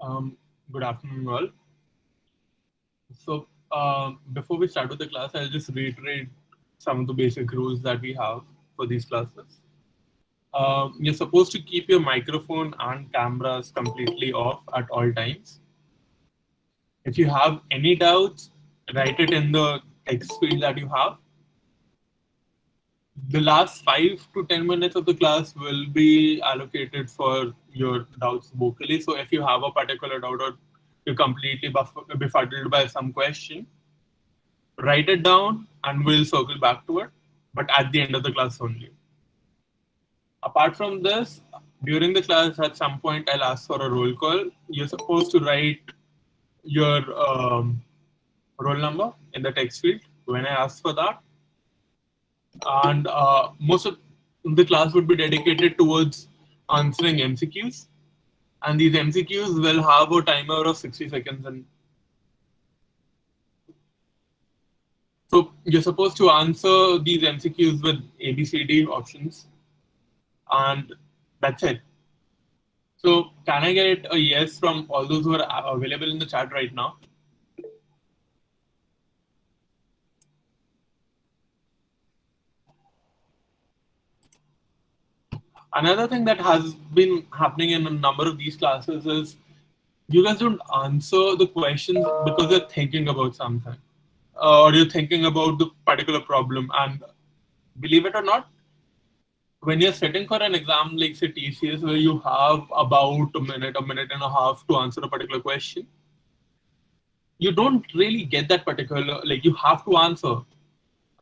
Good afternoon, all. So, before we start with the class, I'll just reiterate some of the basic rules that we have for these classes. You're supposed to keep your microphone and cameras completely off at all times. If you have any doubts, write it in the text field that you have. The last 5 to 10 minutes of the class will be allocated for your doubts vocally. So if you have a particular doubt or you're completely befuddled by some question, write it down and we'll circle back to it, but at the end of the class only. Apart from this, during the class, at some point, I'll ask for a roll call. You're supposed to write your roll number in the text field when I ask for that. And most of the class would be dedicated towards answering MCQs. And these MCQs will have a timer of 60 seconds. And so you're supposed to answer these MCQs with ABCD options. And that's it. So can I get a yes from all those who are available in the chat right now? Another thing that has been happening in a number of these classes is you guys don't answer the questions because you're thinking about something or you're thinking about the particular problem. And believe it or not, when you're sitting for an exam like say TCS where you have about a minute and a half to answer a particular question, you don't really get that particular, like you have to answer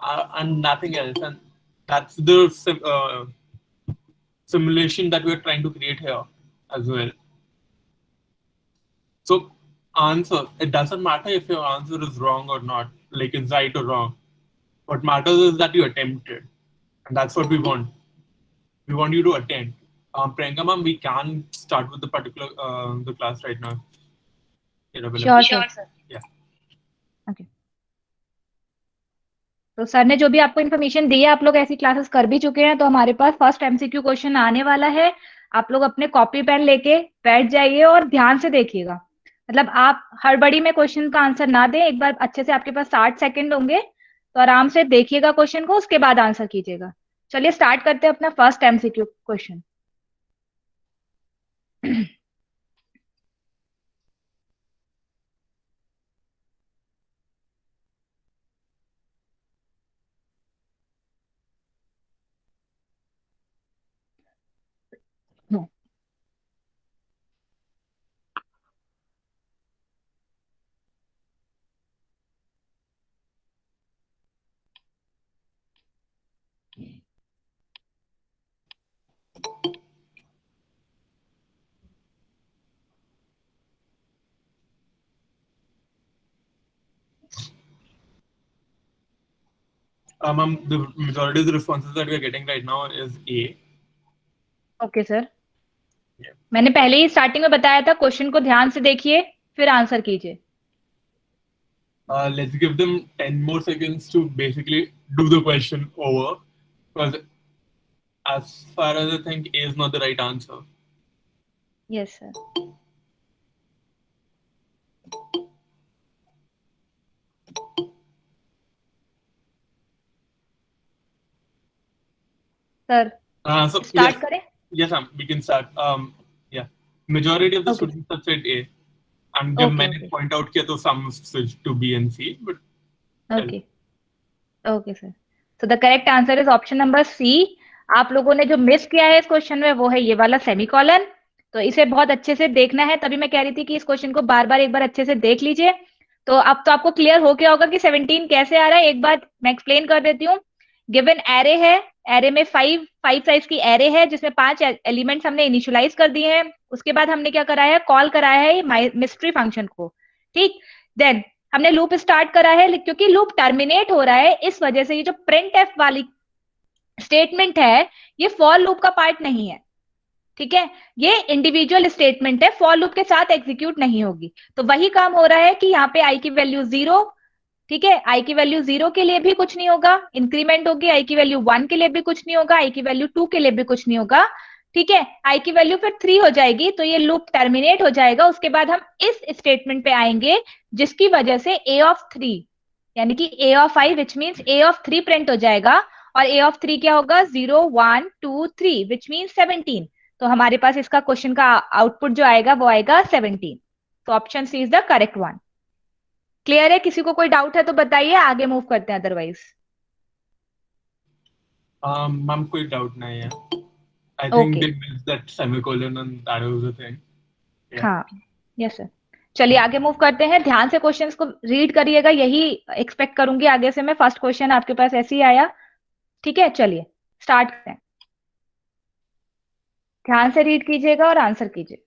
and nothing else. And that's the simulation that we're trying to create here as well. So answer, it doesn't matter if your answer is wrong or not, like it's right or wrong. What matters is that you attempted. And that's what we want. We want you to attend. Priyanka ma'am, we can start with the particular the class right now. Sure, sir. Yeah. Okay. तो sir ने जो भी आपको information दी है, आप लोग ऐसी classes कर भी चुके हैं, तो हमारे पास फर्स्ट एमसीक्यू क्वेश्चन आने वाला है। आप लोग अपने कॉपी पेन लेके बैठ जाइए और ध्यान से देखिएगा। मतलब आप हड़बड़ी में क्वेश्चन का आंसर ना दें। एक बार अच्छे से, आपके पास 60 सेकंड होंगे, तो आराम से देखिएगा क्वेश्चन को, उसके बाद आंसर कीजिएगा। चलिए स्टार्ट करते हैं अपना first MCQ question. Ma'am, the majority of the responses that we're getting right now is A. Okay sir, मैंने पहले ही स्टार्टिंग में बताया था, क्वेश्चन को ध्यान से देखिए फिर आंसर कीजिए। Let's give them 10 more seconds to basically do the question over, because as far as I think A is not the right answer. Yes, sir. Sir, So start yes, करें? yes, ma'am, we can start. Yeah, majority of the students have said A, and जब मैंने point out किया तो some switched to B and C, but okay sir. So the correct answer is option number C. आप लोगों ने जो miss किया है इस क्वेश्चन में वो है ये वाला सेमीकोलन। तो इसे बहुत अच्छे से देखना है, तभी मैं कह रही थी कि इस क्वेश्चन को बार बार एक बार अच्छे से देख लीजिए। तो अब तो आपको क्लियर हो गया होगा कि 17 कैसे आ रहा है। एक बार मैं एक्सप्लेन कर देती हूँ। गिवन एरे है, एरे में 5 साइज की एरे है जिसमें 5 एलिमेंट्स हमने इनिशियलाइज कर दिए हैं। उसके बाद हमने क्या कराया है, कॉल कराया है मिस्ट्री फंक्शन को। ठीक, देन हमने लूप स्टार्ट करा है, क्योंकि लूप टर्मिनेट हो रहा है इस वजह से ये जो प्रिंट एफ वाली स्टेटमेंट है ये फॉर लूप का पार्ट नहीं है। ठीक है, ये इंडिविजुअल स्टेटमेंट है, फॉर लूप के साथ एग्जीक्यूट नहीं होगी। तो वही काम हो रहा है कि यहाँ पे आई की वैल्यू 0, ठीक है, आई की वैल्यू 0 के लिए भी कुछ नहीं होगा, इंक्रीमेंट होगी, आई की वैल्यू 1 के लिए भी कुछ नहीं होगा, आई की वैल्यू 2 के लिए भी कुछ नहीं होगा। ठीक है, आई की वैल्यू फिर 3 हो जाएगी, तो ये लूप टर्मिनेट हो जाएगा। उसके बाद हम इस स्टेटमेंट पे आएंगे जिसकी वजह से ए ऑफ 3 यानी कि A of I which means A of 3 print हो जाएगा। और ए ऑफ 3 क्या होगा? 0 1 2 3 विच मीन्स 17। तो हमारे पास इसका क्वेश्चन का आउटपुट जो आएगा वो आएगा 17। तो option C is the correct one. Clear है? किसी को कोई डाउट है तो बताइए, आगे मूव करते हैं अदरवाइज। मैम कोई डाउट नहीं है। I think okay, they missed that semicolon and that was the thing. Yeah. हाँ, यस सर। चलिए आगे मूव करते हैं। ध्यान से क्वेश्चंस को रीड करिएगा, यही एक्सपेक्ट करूंगी आगे से मैं। फर्स्ट क्वेश्चन आपके पास ऐसे ही आया। ठीक है, चलिए स्टार्ट करते हैं। ध्यान से रीड कीजिएगा और आंसर कीजिए।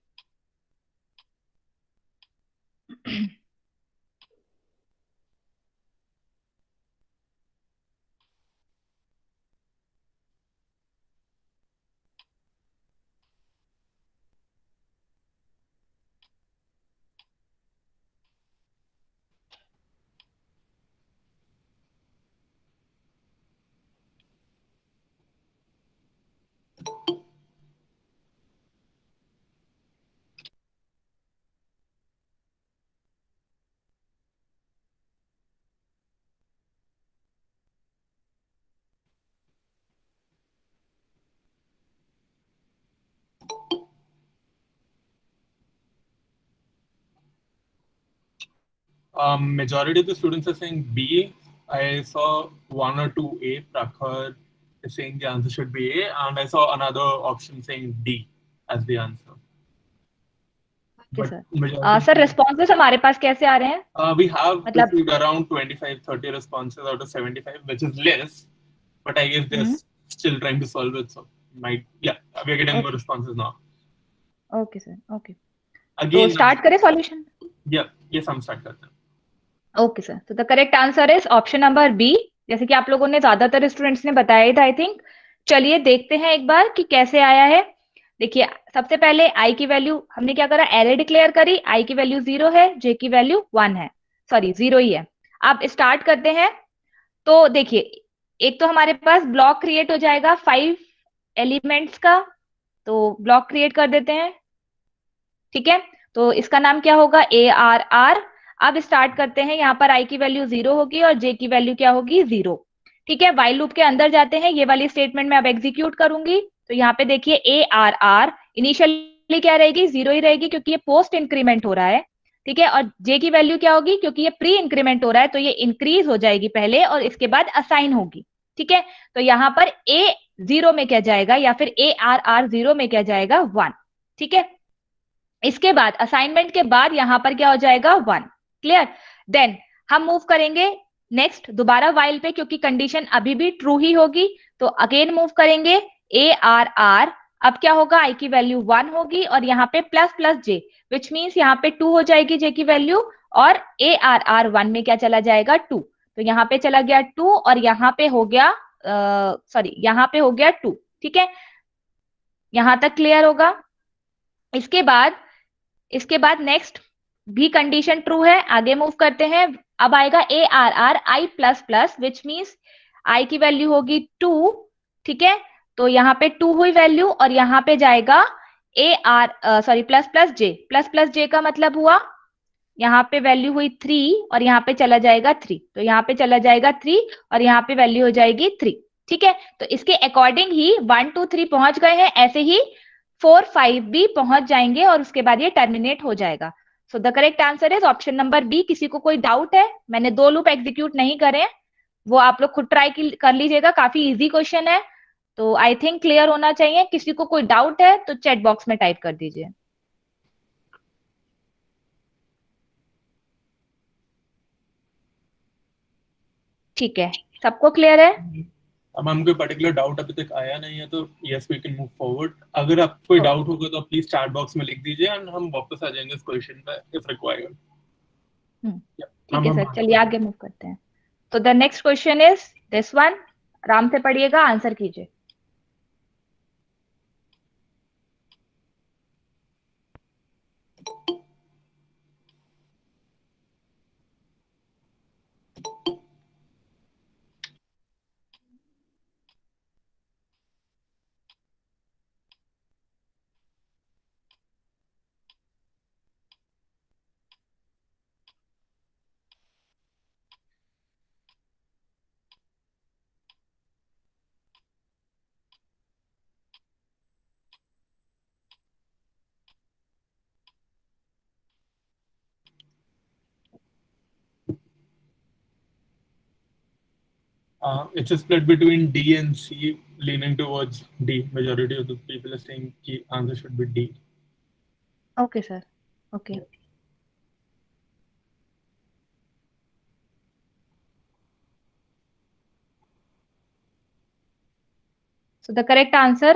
Majority of the students are saying B. I saw one or two A. Prakhar is saying the answer should be A, and I saw another option saying D as the answer. Okay But sir. majority, sir responses हमारे पास कैसे आ रहे हैं? we have मतलब received around 25-30 responses out of 75, which is less. But I guess they're still trying to solve it. So might we are getting more okay, responses now. Okay sir, okay. तो Again, start करें solution? yes, हम start करते हैं. Okay sir, तो the correct answer is option number B, जैसे कि आप लोगों ने, ज्यादातर स्टूडेंट्स ने बताया ही था आई थिंक। चलिए देखते हैं एक बार कि कैसे आया है। देखिए, सबसे पहले आई की वैल्यू हमने क्या करा? एरे डिक्लेयर करी। आई की वैल्यू 0 है, जे की वैल्यू 1 है, सॉरी 0 ही है। अब स्टार्ट करते हैं। तो देखिए, एक तो हमारे पास ब्लॉक क्रिएट हो जाएगा 5 एलिमेंट्स का। तो ब्लॉक क्रिएट कर देते हैं। ठीक है, तो इसका नाम क्या होगा? ARR। अब स्टार्ट करते हैं। यहाँ पर आई की वैल्यू 0 होगी और जे की वैल्यू क्या होगी? 0। ठीक है, वाइल लूप के अंदर जाते हैं। ये वाली स्टेटमेंट मैं अब एग्जीक्यूट करूंगी। तो यहाँ पे देखिए ARR इनिशियली क्या रहेगी? 0 ही रहेगी, क्योंकि ये पोस्ट इंक्रीमेंट हो रहा है। ठीक है, और जे की वैल्यू क्या होगी? क्योंकि ये प्री इंक्रीमेंट हो रहा है तो ये इंक्रीज हो जाएगी पहले और इसके बाद असाइन होगी। ठीक है, तो यहाँ पर A0 में क्या जाएगा, या फिर ARR0 में क्या जाएगा? 1। ठीक है, इसके बाद असाइनमेंट के बाद यहां पर क्या हो जाएगा? 1। क्लियर? देन हम मूव करेंगे नेक्स्ट दोबारा वाइल पे, क्योंकि कंडीशन अभी भी ट्रू ही होगी। तो अगेन मूव करेंगे ARR। अब क्या होगा? आई की वैल्यू 1 होगी और यहाँ पे plus plus J, which means यहाँ पे 2 हो जाएगी जे की वैल्यू, और ARR1 में क्या चला जाएगा? 2। तो यहाँ पे चला गया 2 और यहाँ पे हो गया सॉरी यहाँ पे हो गया 2। ठीक है, यहां तक क्लियर होगा? इसके बाद नेक्स्ट भी कंडीशन ट्रू है। आगे मूव करते हैं। अब आएगा ARR plus plus, which means I की वैल्यू होगी 2। ठीक है, तो यहाँ पे 2 हुई वैल्यू और यहाँ पे जाएगा प्लस प्लस जे का मतलब हुआ यहाँ पे वैल्यू हुई 3 और यहाँ पे चला जाएगा 3। तो यहाँ पे चला जाएगा 3 और यहाँ पे वैल्यू हो जाएगी 3। ठीक है, तो इसके अकॉर्डिंग ही 1 2 3 पहुंच गए हैं, ऐसे ही 4 5 भी पहुंच जाएंगे और उसके बाद ये टर्मिनेट हो जाएगा। So the correct answer is option number B. किसी को कोई डाउट है? मैंने 2 लूप एग्जीक्यूट नहीं करे, वो आप लोग खुद ट्राई कर लीजिएगा, काफी इजी क्वेश्चन है। तो आई थिंक क्लियर होना चाहिए। किसी को कोई डाउट है तो चैट बॉक्स में टाइप कर दीजिए। ठीक है, सबको क्लियर है? अब हमको पर्टिकुलर डाउट अभी तक आया नहीं है, तो yes we can move forward. अगर आपको कोई डाउट होगा तो प्लीज चैट बॉक्स में लिख दीजिए एंड हम वापस आ जाएंगे इस क्वेश्चन पे इफ रिक्वायर्ड। ठीक है सर, चलिए आगे मूव करते हैं। तो the next question is this one. आराम से पढ़िएगा, आंसर कीजिए। It's a split between D and C, leaning towards D. Majority of the people are saying the answer should be D. Okay, sir. Okay. So the correct answer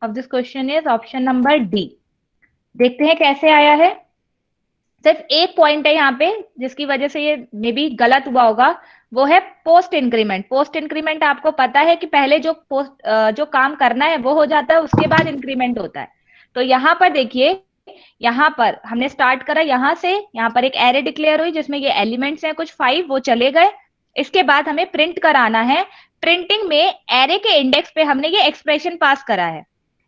of this question is option number D. देखते हैं कैसे आया है। सिर्फ एक point है यहाँ पे जिसकी वजह से ये मे बी गलत हुआ होगा, वो है पोस्ट इंक्रीमेंट। पोस्ट इंक्रीमेंट आपको पता है कि पहले जो काम करना है वो हो जाता है, उसके बाद इंक्रीमेंट होता है। तो यहाँ पर देखिए, यहाँ पर हमने स्टार्ट करा यहाँ से, यहाँ पर एक एरे डिक्लेयर हुई जिसमें ये एलिमेंट्स हैं कुछ 5, वो चले गए। इसके बाद हमें प्रिंट कराना है। प्रिंटिंग में एरे के इंडेक्स पे हमने ये एक्सप्रेशन पास करा है।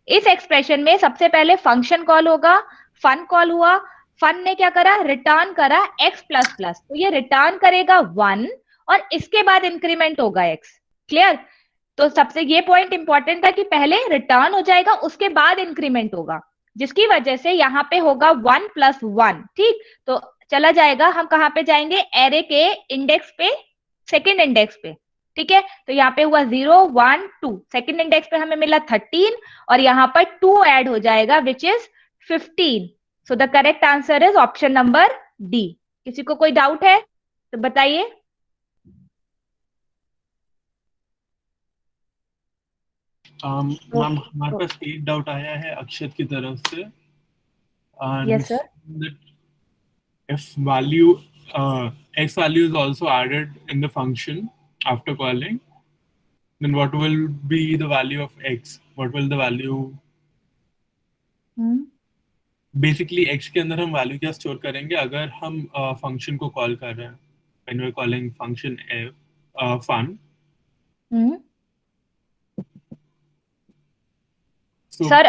इस एक्सप्रेशन में सबसे पहले फंक्शन कॉल होगा, फन कॉल हुआ। फन ने क्या करा, रिटर्न करा x प्लस प्लस, तो ये रिटर्न करेगा 1 और इसके बाद इंक्रीमेंट होगा x। क्लियर? तो सबसे ये पॉइंट इंपॉर्टेंट था कि पहले रिटर्न हो जाएगा, उसके बाद इंक्रीमेंट होगा, जिसकी वजह से यहाँ पे होगा 1 प्लस 1। ठीक, तो चला जाएगा, हम कहाँ पे जाएंगे, एरे के इंडेक्स पे, सेकेंड इंडेक्स पे। ठीक है, तो यहाँ पे हुआ 0 1 2, सेकेंड इंडेक्स पे हमें मिला 13 और यहाँ पर 2 ऐड हो जाएगा which is 15। So the correct answer is option number D. किसी को कोई डाउट है तो बताइए। मैम हमारे पास एक डाउट आया है अक्षत की तरफ से। Yes, sir. That if value x value is also added in the function after calling, then what will be the value of x? What will the value? Basically x के अंदर हम वैल्यू क्या store करेंगे अगर हम function को call कर रहे हैं, when we're calling function f fun. Sir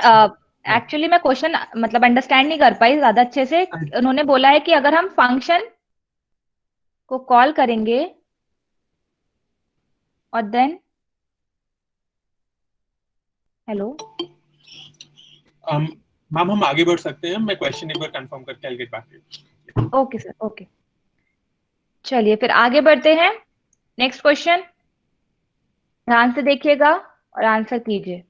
actually मैं क्वेश्चन मतलब अंडरस्टैंड नहीं कर पाई ज्यादा अच्छे से। उन्होंने बोला है कि अगर हम फंक्शन को कॉल करेंगे और देन, हेलो मैम हम आगे बढ़ सकते हैं, मैं क्वेश्चन एक बार कंफर्म करके I'll get back to you. Okay sir, okay. चलिए फिर आगे बढ़ते हैं। नेक्स्ट क्वेश्चन ध्यान से देखिएगा और आंसर कीजिए।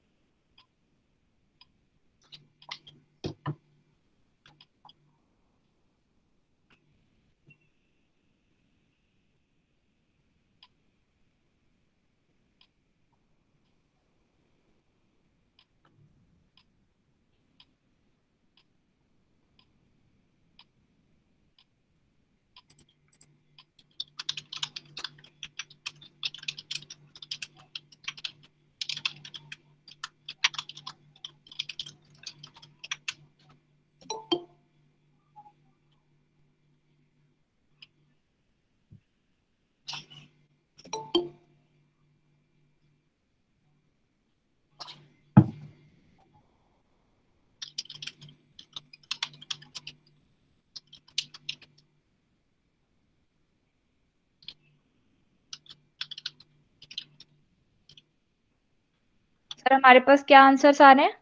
सर हमारे पास क्या आंसर्स आ रहे हैं?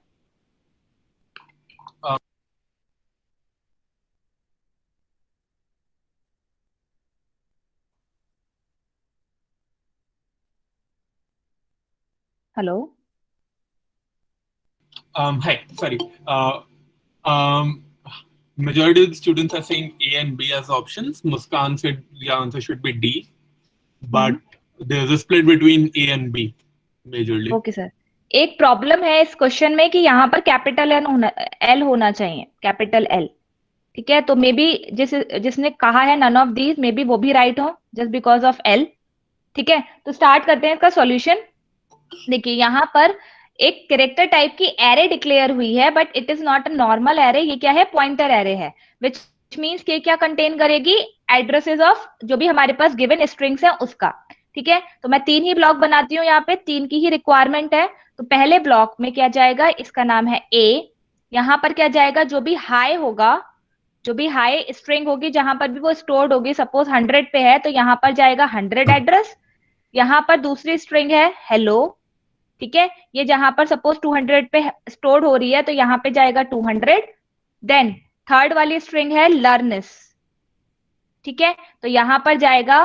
Hello Hi, sorry. Majority of the students are saying A and B as options. Muskan said the answer should be D, but there's a split between A and B majorly. Okay sir, एक problem है इस question में कि यहाँ पर capital L होना चाहिए, capital L. ठीक है, तो मे बी जिसने कहा है none of these, may be वो भी राइट हो जस्ट बिकॉज ऑफ एल। ठीक है, तो स्टार्ट करते हैं इसका सॉल्यूशन। देखिए यहाँ पर एक कैरेक्टर टाइप की एरे डिक्लेयर हुई है, but it is not a normal array. ये क्या है, पॉइंटर एरे है, विच मीन्स के क्या कंटेन करेगी, एड्रेसेस ऑफ जो भी हमारे पास गिवन स्ट्रिंग्स है उसका। ठीक है, तो मैं 3 ही ब्लॉक बनाती हूँ, यहाँ पे 3 की ही रिक्वायरमेंट है। तो पहले ब्लॉक में क्या जाएगा, इसका नाम है ए। यहाँ पर क्या जाएगा, जो भी हाई होगा, जो भी हाई स्ट्रिंग होगी जहां पर भी वो स्टोर्ड होगी, सपोज 100 पे है तो यहाँ पर जाएगा 100 एड्रेस। यहाँ पर दूसरी स्ट्रिंग है हेलो। ठीक है, ये जहां पर सपोज 200 पे स्टोर्ड हो रही है तो यहाँ पे जाएगा 200। देन थर्ड वाली स्ट्रिंग है लर्निस। ठीक है, तो यहाँ पर जाएगा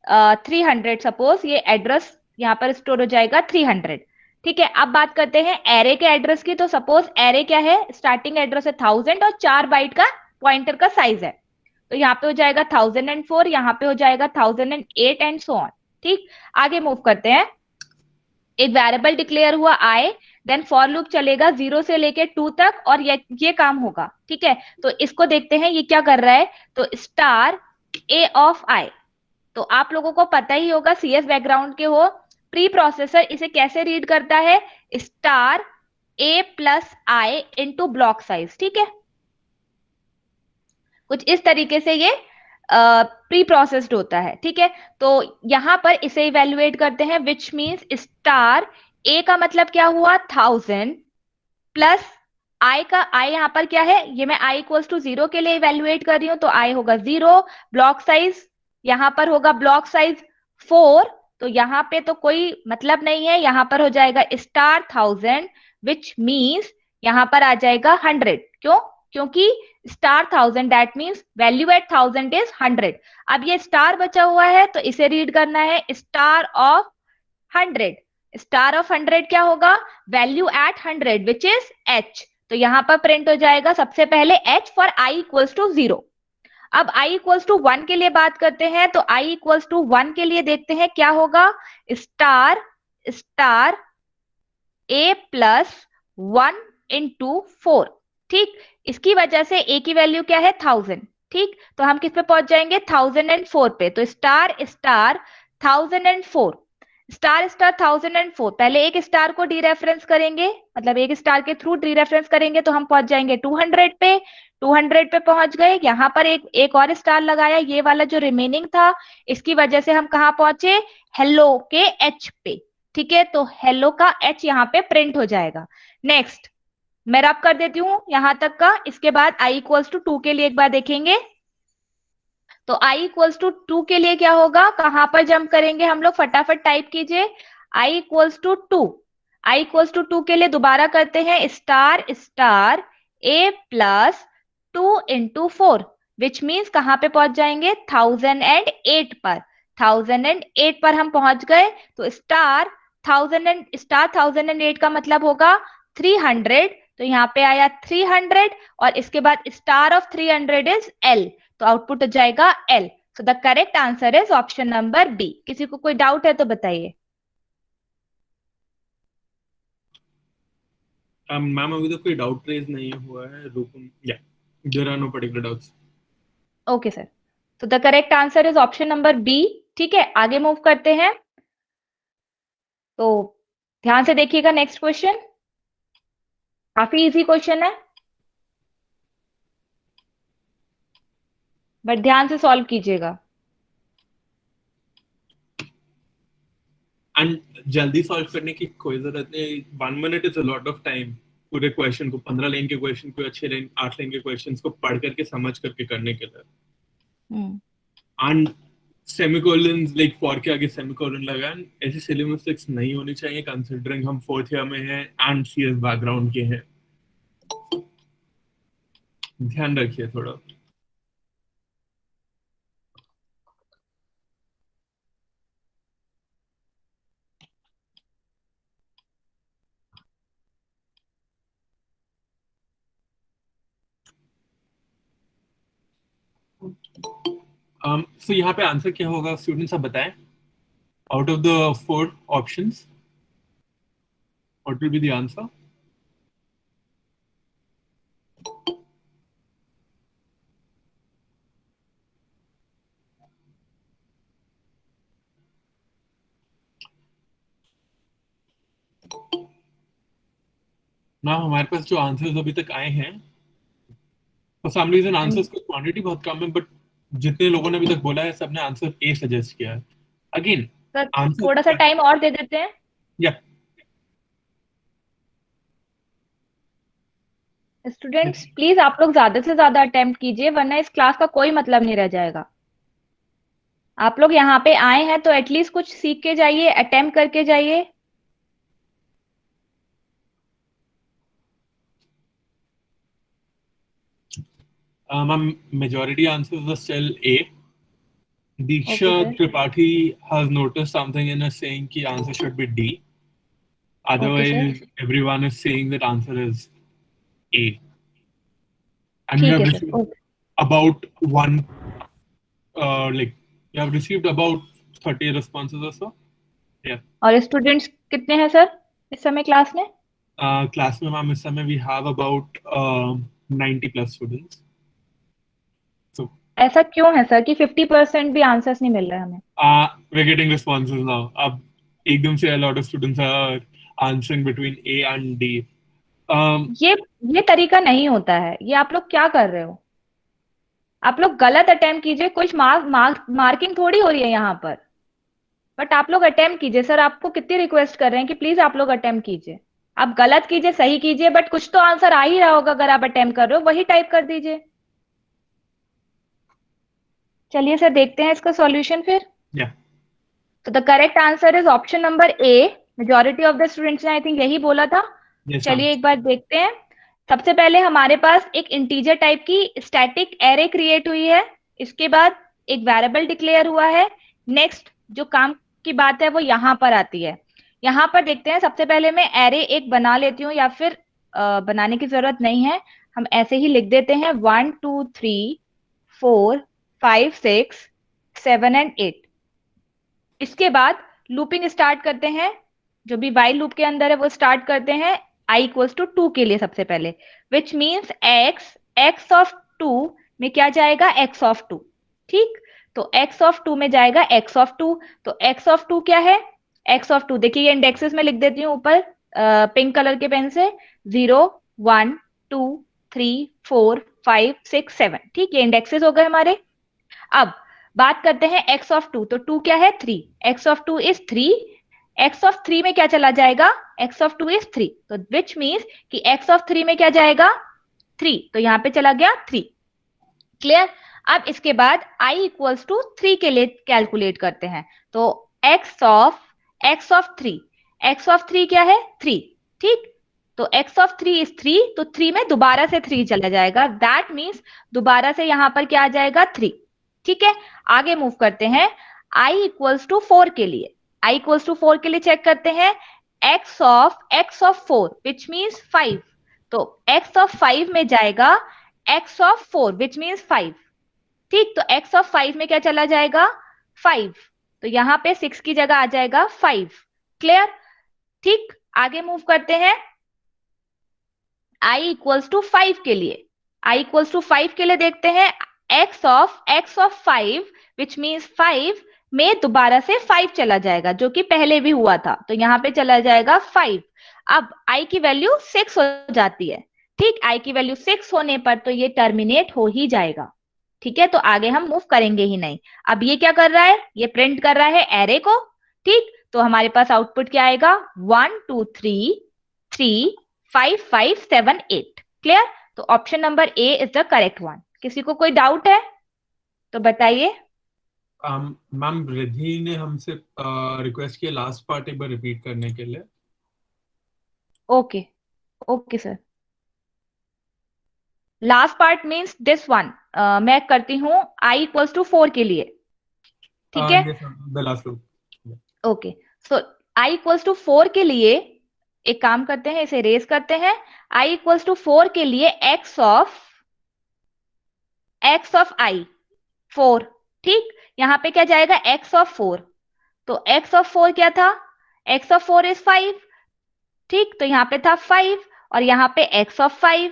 300 सपोज ये एड्रेस यहाँ पर स्टोर हो जाएगा 300। ठीक है, अब बात करते हैं एरे के एड्रेस की। तो सपोज एरे क्या है, स्टार्टिंग एड्रेस है 1000 और 4 बाइट का पॉइंटर का साइज है। तो यहाँ पे हो जाएगा 1004, यहाँ पे हो जाएगा 1008 एंड सो ऑन। ठीक, आगे मूव करते हैं। एक वेरिएबल डिक्लेयर हुआ आई, देन फॉर लूप चलेगा 0 से लेके 2 तक और ये काम होगा। ठीक है, तो इसको देखते हैं ये क्या कर रहा है। तो स्टार ए ऑफ आई, तो आप लोगों को पता ही होगा, सीएस बैकग्राउंड के हो, प्री प्रोसेसर इसे कैसे रीड करता है, स्टार ए प्लस आई इंटू ब्लॉक साइज। ठीक है, कुछ इस तरीके से ये प्री प्रोसेस्ड होता है। ठीक है, तो यहां पर इसे इवेल्युएट करते हैं, विच मींस स्टार ए का मतलब क्या हुआ 1000 प्लस आई का, आई यहां पर क्या है, ये मैं आई इक्वल्स टू 0 के लिए इवेल्युएट कर रही हूं, तो आई होगा 0। ब्लॉक साइज यहां पर होगा ब्लॉक साइज 4, तो यहां पे तो कोई मतलब नहीं है, यहां पर हो जाएगा स्टार 1000 विच मींस यहां पर आ जाएगा 100। क्यों, क्योंकि star 1000 that means value at 1000 is 100। अब ये स्टार बचा हुआ है तो इसे रीड करना है स्टार ऑफ 100। स्टार ऑफ 100 क्या होगा, value at 100 which is H. तो यहां पर प्रिंट हो जाएगा सबसे पहले H for I equals to 0। अब i इक्वल्स टू 1 के लिए बात करते हैं, तो i इक्वल्स टू 1 के लिए देखते हैं क्या होगा, star star a plus 1 into 4। ठीक, इसकी वजह से a की वैल्यू क्या है 1000। ठीक, तो हम किस पे पहुंच जाएंगे 1004 पे। तो स्टार स्टार 1004, स्टार स्टार 1004, पहले एक स्टार को डी रेफरेंस करेंगे, मतलब एक स्टार के थ्रू डी रेफरेंस करेंगे तो हम पहुंच जाएंगे 200 पे। 200 पे पहुंच गए, यहां पर एक और स्टार लगाया, ये वाला जो रिमेनिंग था, इसकी वजह से हम कहां पहुंचे, हेलो के एच पे। ठीक है, तो हेलो का एच यहाँ पे प्रिंट हो जाएगा। नेक्स्ट मैं रब कर देती हूं यहां तक का, इसके बाद i इक्वल्स टू 2 के लिए एक बार देखेंगे। तो i इक्वल्स टू 2 के लिए क्या होगा, कहां पर जंप करेंगे हम लोग, फटाफट टाइप कीजिए i equals to 2। i equals to 2 के लिए दोबारा करते हैं star star a plus 2 into 4 which means कहां पे पहुंच जाएंगे 1008 पर। 1008 पर हम पहुंच गए, तो स्टार 1008 का मतलब होगा 300, तो यहाँ पे आया 300 और इसके बाद स्टार ऑफ 300 इज एल, तो आउटपुट हो जाएगा L. So the correct answer is option number B. किसी को कोई डाउट है तो बताइए। मैम अभी तो कोई डाउट रेज नहीं हुआ है, रुकूं या there are no particular doubts. Okay sir, तो the correct answer is option number B. ठीक है, आगे मूव करते हैं। तो ध्यान से देखिएगा, नेक्स्ट क्वेश्चन काफी इजी क्वेश्चन है, बट ध्यान से सॉल्व कीजिएगा। एंड जल्दी सॉल्व करने की कोई जरूरत नहीं, 1 minute is a lot of time पूरे क्वेश्चन को, 15 लाइन के क्वेश्चन को, अच्छे लाइन 8 लाइन के क्वेश्चंस को पढ़ करके समझ करके करने के लिए। एंड सेमीकोलन लाइक फॉर के आगे सेमीकोलन लगा, ऐसी सिली मिस्टेक्स नहीं होनी चाहिए कंसिडरिंग हम 4th ईयर में हैं एंड सीएस बैकग्राउंड के हैं, ध्यान रखिए थोड़ा। सो यहाँ पे आंसर क्या होगा स्टूडेंट्स, आप बताएं। Out of the 4 options what will be the answer. ना हमारे पास जो आंसर्स अभी तक आए हैं, फॉर सम रीजन आंसर्स की क्वांटिटी बहुत कम है, बट जितने लोगों ने अभी तक बोला है सबने आंसर ए सजेस्ट किया है। अगेन सर थोड़ा सा आंसर टाइम और दे देते हैं। या स्टूडेंट्स प्लीज आप लोग ज्यादा से ज्यादा अटेम्प्ट कीजिए, वरना इस क्लास का कोई मतलब नहीं रह जाएगा। आप लोग यहाँ पे आए हैं तो एटलीस्ट कुछ सीख के जाइए, अटेम्प्ट करके जाइए। Ma'am majority answers were still a, Diksha Okay, sir. Tripathi has noticed something in us saying कि answer should be D. Okay, sir. Otherwise, everyone is saying that answer is A. And you ठीक have है sir. received Okay. about like you have received about 30 responses or so. Yeah. और students कितने हैं sir इस समय class में? Class में ma'am इस समय we have about 90 plus students. So ऐसा क्यों है सर कि 50% भी आंसर्स नहीं मिल रहे हमें? we're getting responses now. अब एकदम से a lot of students are answering between A and D. ये तरीका नहीं होता है. ये आप लोग क्या कर रहे हो? आप लोग गलत अटेम्प्ट कीजिए. कुछ मार्किंग थोड़ी हो रही है यहाँ पर. बट आप लोग अटेम्प्ट कीजिए. सर आपको कितनी रिक्वेस्ट कर रहे हैं कि प्लीज आप लोग अटेम्प्ट कीजिए. आप गलत कीजिए, सही कीजिए, बट कुछ तो आंसर आ ही रहा होगा. अगर आप अटेम्प्ट कर रहे हो वही टाइप कर दीजिए. चलिए सर देखते हैं इसका सॉल्यूशन फिर. Yeah. तो the correct answer is option number A. Majority of the students ने आई थिंक यही बोला था. Yes, चलिए ma'am. एक बार देखते हैं. सबसे पहले हमारे पास एक इंटीजर टाइप की स्टैटिक एरे क्रिएट हुई है. इसके बाद एक वेरिएबल डिक्लेयर हुआ है. नेक्स्ट जो काम की बात है वो यहाँ पर आती है. यहाँ पर देखते हैं. सबसे पहले मैं एरे एक बना लेती हूँ, या फिर बनाने की जरूरत नहीं है, हम ऐसे ही लिख देते हैं 1 2 3 4 5 6 7 एंड 8. इसके बाद लूपिंग स्टार्ट करते हैं. जो भी वाइल लूप के अंदर है वो स्टार्ट करते हैं i इक्वल्स टू 2 के लिए सबसे पहले, विच मीन्स x ऑफ 2 में क्या जाएगा? x of 2. ठीक, तो x ऑफ 2 में जाएगा x ऑफ 2. तो x ऑफ 2 क्या है? x ऑफ 2 देखिए ये इंडेक्सेस में लिख देती हूँ ऊपर पिंक कलर के पेन से. 0 1 2 3 4 5 6 7. ठीक, ये इंडेक्सेस हो गए हमारे. अब बात करते हैं x ऑफ 2. तो 2 क्या है? 3. x of 2 is 3. x of 3 में क्या चला जाएगा? x of 2 is 3. तो विच मीन्स कि x ऑफ 3 में क्या जाएगा? 3. तो यहां पे चला गया 3. क्लियर. अब इसके बाद i इक्वल्स टू 3 के लिए कैलकुलेट करते हैं. तो x ऑफ 3. x ऑफ 3 क्या है? 3. ठीक, तो x ऑफ 3 इज 3. तो 3 में दोबारा से 3 चला जाएगा. दैट मीन्स दोबारा से यहां पर क्या आ जाएगा? 3. ठीक है, आगे मूव करते हैं. i इक्वल्स टू 4 के लिए. i इक्वल्स टू 4 के लिए चेक करते हैं. x of 4 which means 5. तो x ऑफ 5 में जाएगा x ऑफ 4 विच मीन्स 5. ठीक, तो x ऑफ 5 में क्या चला जाएगा? 5. तो यहां पे 6 की जगह आ जाएगा 5. क्लियर. ठीक, आगे मूव करते हैं. i इक्वल्स टू 5 के लिए. i इक्वल्स टू 5 के लिए देखते हैं. x ऑफ 5 विच मीन्स 5 में दोबारा से 5 चला जाएगा, जो कि पहले भी हुआ था. तो यहां पे चला जाएगा 5. अब i की वैल्यू 6 हो जाती है. ठीक, i की वैल्यू 6 होने पर तो ये टर्मिनेट हो ही जाएगा. ठीक है, तो आगे हम मूव करेंगे ही नहीं. अब ये क्या कर रहा है? ये प्रिंट कर रहा है एरे को. ठीक, तो हमारे पास आउटपुट क्या आएगा? 1 2 3 3 5 5 7 8. क्लियर. तो option number A is the correct one. किसी को कोई डाउट है तो बताइए. मैम रिद्धि ने हमसे रिक्वेस्ट किया लास्ट पार्ट एक बार रिपीट करने के लिए. Okay okay sir. Last part means this one. मैं करती हूं i इक्वल्स टू 4 के लिए. ठीक है, Yes, the last loop. Okay. So i equals to 4 के लिए एक काम करते हैं, इसे रेज करते हैं. i इक्वल्स टू 4 के लिए x ऑफ i 4. ठीक, यहां पे क्या जाएगा? x of 4. तो x ऑफ 4 क्या था? x of 4 is 5. ठीक, तो यहां पे था 5 और यहां पे x ऑफ 5.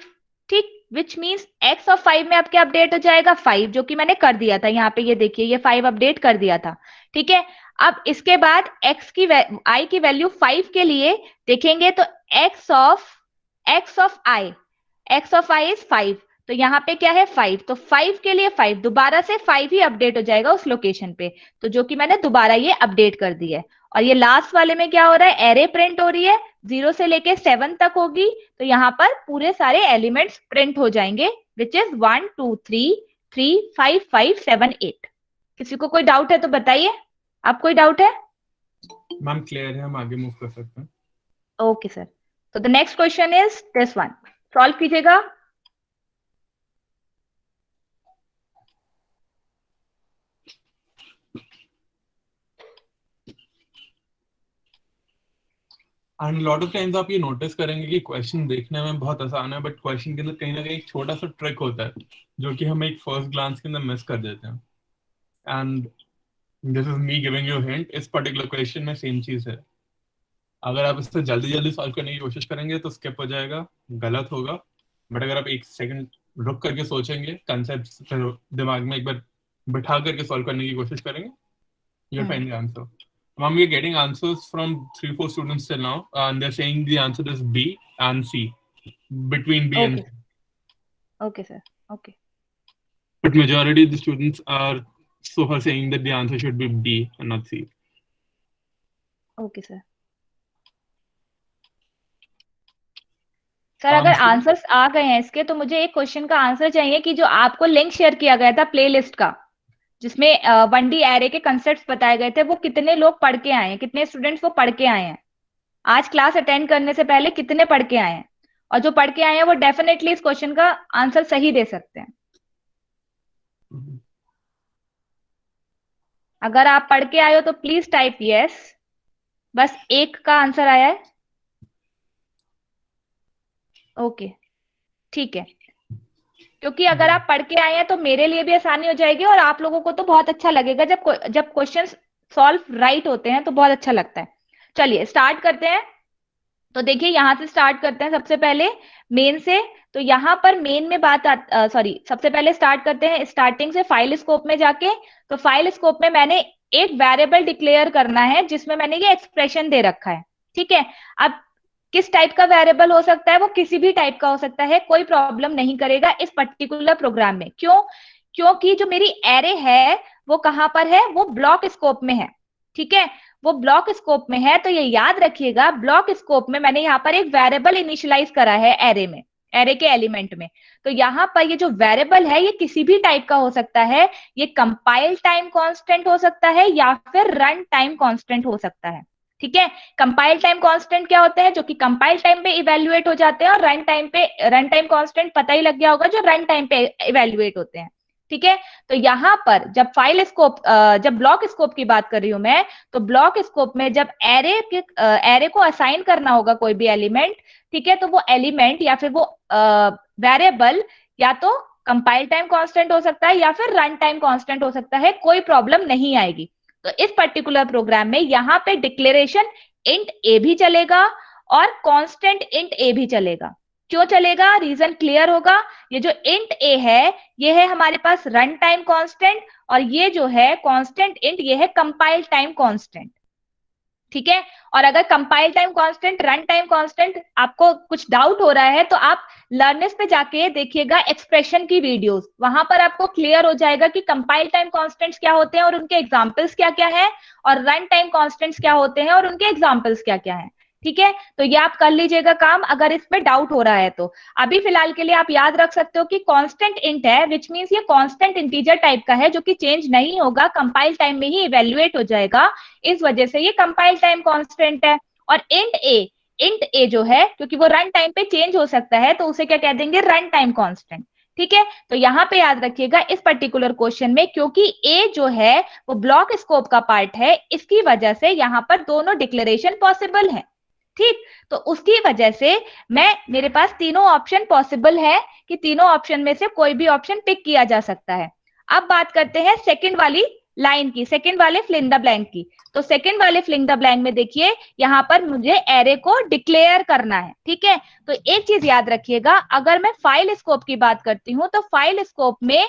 ठीक, विच मीन्स x ऑफ 5 में अब क्या अपडेट हो जाएगा? 5, जो कि मैंने कर दिया था. यहाँ पे ये देखिए ये 5 अपडेट कर दिया था. ठीक है, अब इसके बाद i की वैल्यू 5 के लिए देखेंगे तो x ऑफ i इज 5. तो यहाँ पे क्या है? 5. तो 5 के लिए 5 दोबारा से 5 ही अपडेट हो जाएगा उस लोकेशन पे. तो जो कि मैंने दोबारा ये अपडेट कर दी है. और ये लास्ट वाले में क्या हो रहा है? एरे प्रिंट हो रही है. 0 से लेके 7 तक होगी. तो यहाँ पर पूरे सारे एलिमेंट्स प्रिंट हो जाएंगे, विच इज 1 2 3 3 5 5 7 8. किसी को कोई डाउट है तो बताइए. आप कोई डाउट है? मैम क्लियर है, हम आगे मूव कर सकते हैं. Okay sir. तो the next question is this one. Solve कीजिएगा. एंड लॉट ऑफ टाइम्स आप ये नोटिस करेंगे कि क्वेश्चन देखने में बहुत आसान है, बट क्वेश्चन के अंदर कहीं ना कहीं एक छोटा सा ट्रिक होता है जो कि हम एक फर्स्ट ग्लांस के अंदर मिस कर देते हैं। And this is me giving you hint, इस पर्टिकुलर क्वेश्चन में सेम चीज है। अगर आप इससे जल्दी जल्दी सॉल्व करने की कोशिश करेंगे तो स्किप हो जाएगा, गलत होगा। बट अगर आप एक सेकंड रुक करके सोचेंगे, कंसेप्ट दिमाग में एक बार बिठा करके सॉल्व करने की कोशिश करेंगे, you'll find the answer. Mom, we're getting answers from 3-4 students till now, and they're saying the answer is B and C, between B and okay C. Okay sir, okay But majority of the students are so far saying that the answer should be D and not C. Okay sir. Sir अगर Answer? Answers आ गए हैं इसके, तो मुझे एक question का answer चाहिए कि जो आपको लिंक शेयर किया गया था प्लेलिस्ट का, जिसमें 1D एरे के कंसेप्ट्स बताए गए थे, वो कितने लोग पढ़ के आए हैं, कितने स्टूडेंट्स वो पढ़ के आए हैं, आज क्लास अटेंड करने से पहले कितने पढ़ के आए हैं। और जो पढ़ के आए हैं वो डेफिनेटली इस क्वेश्चन का आंसर सही दे सकते हैं। अगर आप पढ़ के आए हो तो प्लीज टाइप यस। बस एक का आंसर आया है। ओके, ठीक है। क्योंकि अगर आप पढ़ के आए हैं तो मेरे लिए भी आसानी हो जाएगी, और आप लोगों को तो बहुत अच्छा लगेगा जब क्वेश्चन सॉल्व राइट होते हैं, तो बहुत अच्छा लगता है। चलिए स्टार्ट करते हैं। तो देखिए यहां से स्टार्ट करते हैं सबसे पहले मेन से। तो यहाँ पर मेन में सॉरी, सबसे पहले स्टार्ट करते हैं स्टार्टिंग से, फाइल स्कोप में जाके। तो फाइल स्कोप में मैंने एक वेरिएबल डिक्लेयर करना है जिसमें मैंने ये एक्सप्रेशन दे रखा है। ठीक है, अब किस टाइप का वेरिएबल हो सकता है, वो किसी भी टाइप का हो सकता है, कोई प्रॉब्लम नहीं करेगा इस पर्टिकुलर प्रोग्राम में। क्यों? क्योंकि जो मेरी एरे है वो कहां पर है, वो ब्लॉक स्कोप में है। ठीक है, वो ब्लॉक स्कोप में है, तो ये याद रखिएगा, ब्लॉक स्कोप में मैंने यहाँ पर एक वेरिएबल इनिशियलाइज करा है एरे में, एरे के एलिमेंट में। तो यहाँ पर ये जो वेरिएबल है ये किसी भी टाइप का हो सकता है। ये कंपाइल टाइम कांस्टेंट हो सकता है या फिर रन टाइम कांस्टेंट हो सकता है। ठीक है, कंपाइल टाइम कांस्टेंट क्या होता है, जो कि कंपाइल टाइम पे इवेल्युएट हो जाते हैं, और रन टाइम कांस्टेंट पता ही लग गया होगा, जो रन टाइम पे इवेल्युएट होते हैं। ठीक है, तो यहां पर जब जब ब्लॉक स्कोप की बात कर रही हूं मैं, तो ब्लॉक स्कोप में जब एरे को असाइन करना होगा कोई भी एलिमेंट, ठीक है, तो वो एलिमेंट या फिर वो वेरिएबल या तो कंपाइल टाइम कांस्टेंट हो सकता है या फिर रन टाइम कांस्टेंट हो सकता है, कोई प्रॉब्लम नहीं आएगी। तो इस पर्टिकुलर प्रोग्राम में यहाँ पे डिक्लेरेशन इंट ए भी चलेगा और कांस्टेंट इंट ए भी चलेगा। क्यों चलेगा, रीजन क्लियर होगा। ये जो इंट ए है ये है हमारे पास रन टाइम कांस्टेंट, और ये जो है कांस्टेंट इंट ये है कंपाइल टाइम कांस्टेंट। ठीक है, और अगर compile time constant, run time constant आपको कुछ डाउट हो रहा है तो आप लर्निंग्स पे जाके देखिएगा एक्सप्रेशन की वीडियोस, वहां पर आपको क्लियर हो जाएगा कि कंपाइल टाइम कांस्टेंट्स क्या होते हैं और उनके एग्जांपल्स क्या क्या है, और रन टाइम कांस्टेंट्स क्या होते हैं और उनके एग्जांपल्स क्या क्या है। ठीक है, तो ये आप कर लीजिएगा काम अगर इसमें डाउट हो रहा है तो। अभी फिलहाल के लिए आप याद रख सकते हो कि कांस्टेंट इंट है, विच मींस ये कांस्टेंट इंटीजर टाइप का है, जो कि चेंज नहीं होगा, कंपाइल टाइम में ही इवेल्युएट हो जाएगा, इस वजह से ये कंपाइल टाइम कांस्टेंट है। और इंट ए जो है, क्योंकि वो रन टाइम पे चेंज हो सकता है, तो उसे क्या कह देंगे, रन टाइम कांस्टेंट। ठीक है, तो यहाँ पे याद रखिएगा इस पर्टिकुलर क्वेश्चन में, क्योंकि ए जो है वो ब्लॉक स्कोप का पार्ट है, इसकी वजह से यहाँ पर दोनों डिक्लेरेशन पॉसिबल है। ठीक, तो उसकी वजह से मेरे पास तीनों ऑप्शन पॉसिबल है कि तीनों ऑप्शन में से कोई भी ऑप्शन पिक किया जा सकता है। अब बात करते हैं सेकंड वाली लाइन की, सेकंड वाले फिल इन द ब्लैंक की। तो सेकंड वाले फिल इन द ब्लैंक में देखिए यहाँ पर मुझे एरे को डिक्लेयर करना है। ठीक है, तो एक चीज याद रखिएगा, अगर मैं फाइल स्कोप की बात करती हूँ तो फाइल स्कोप में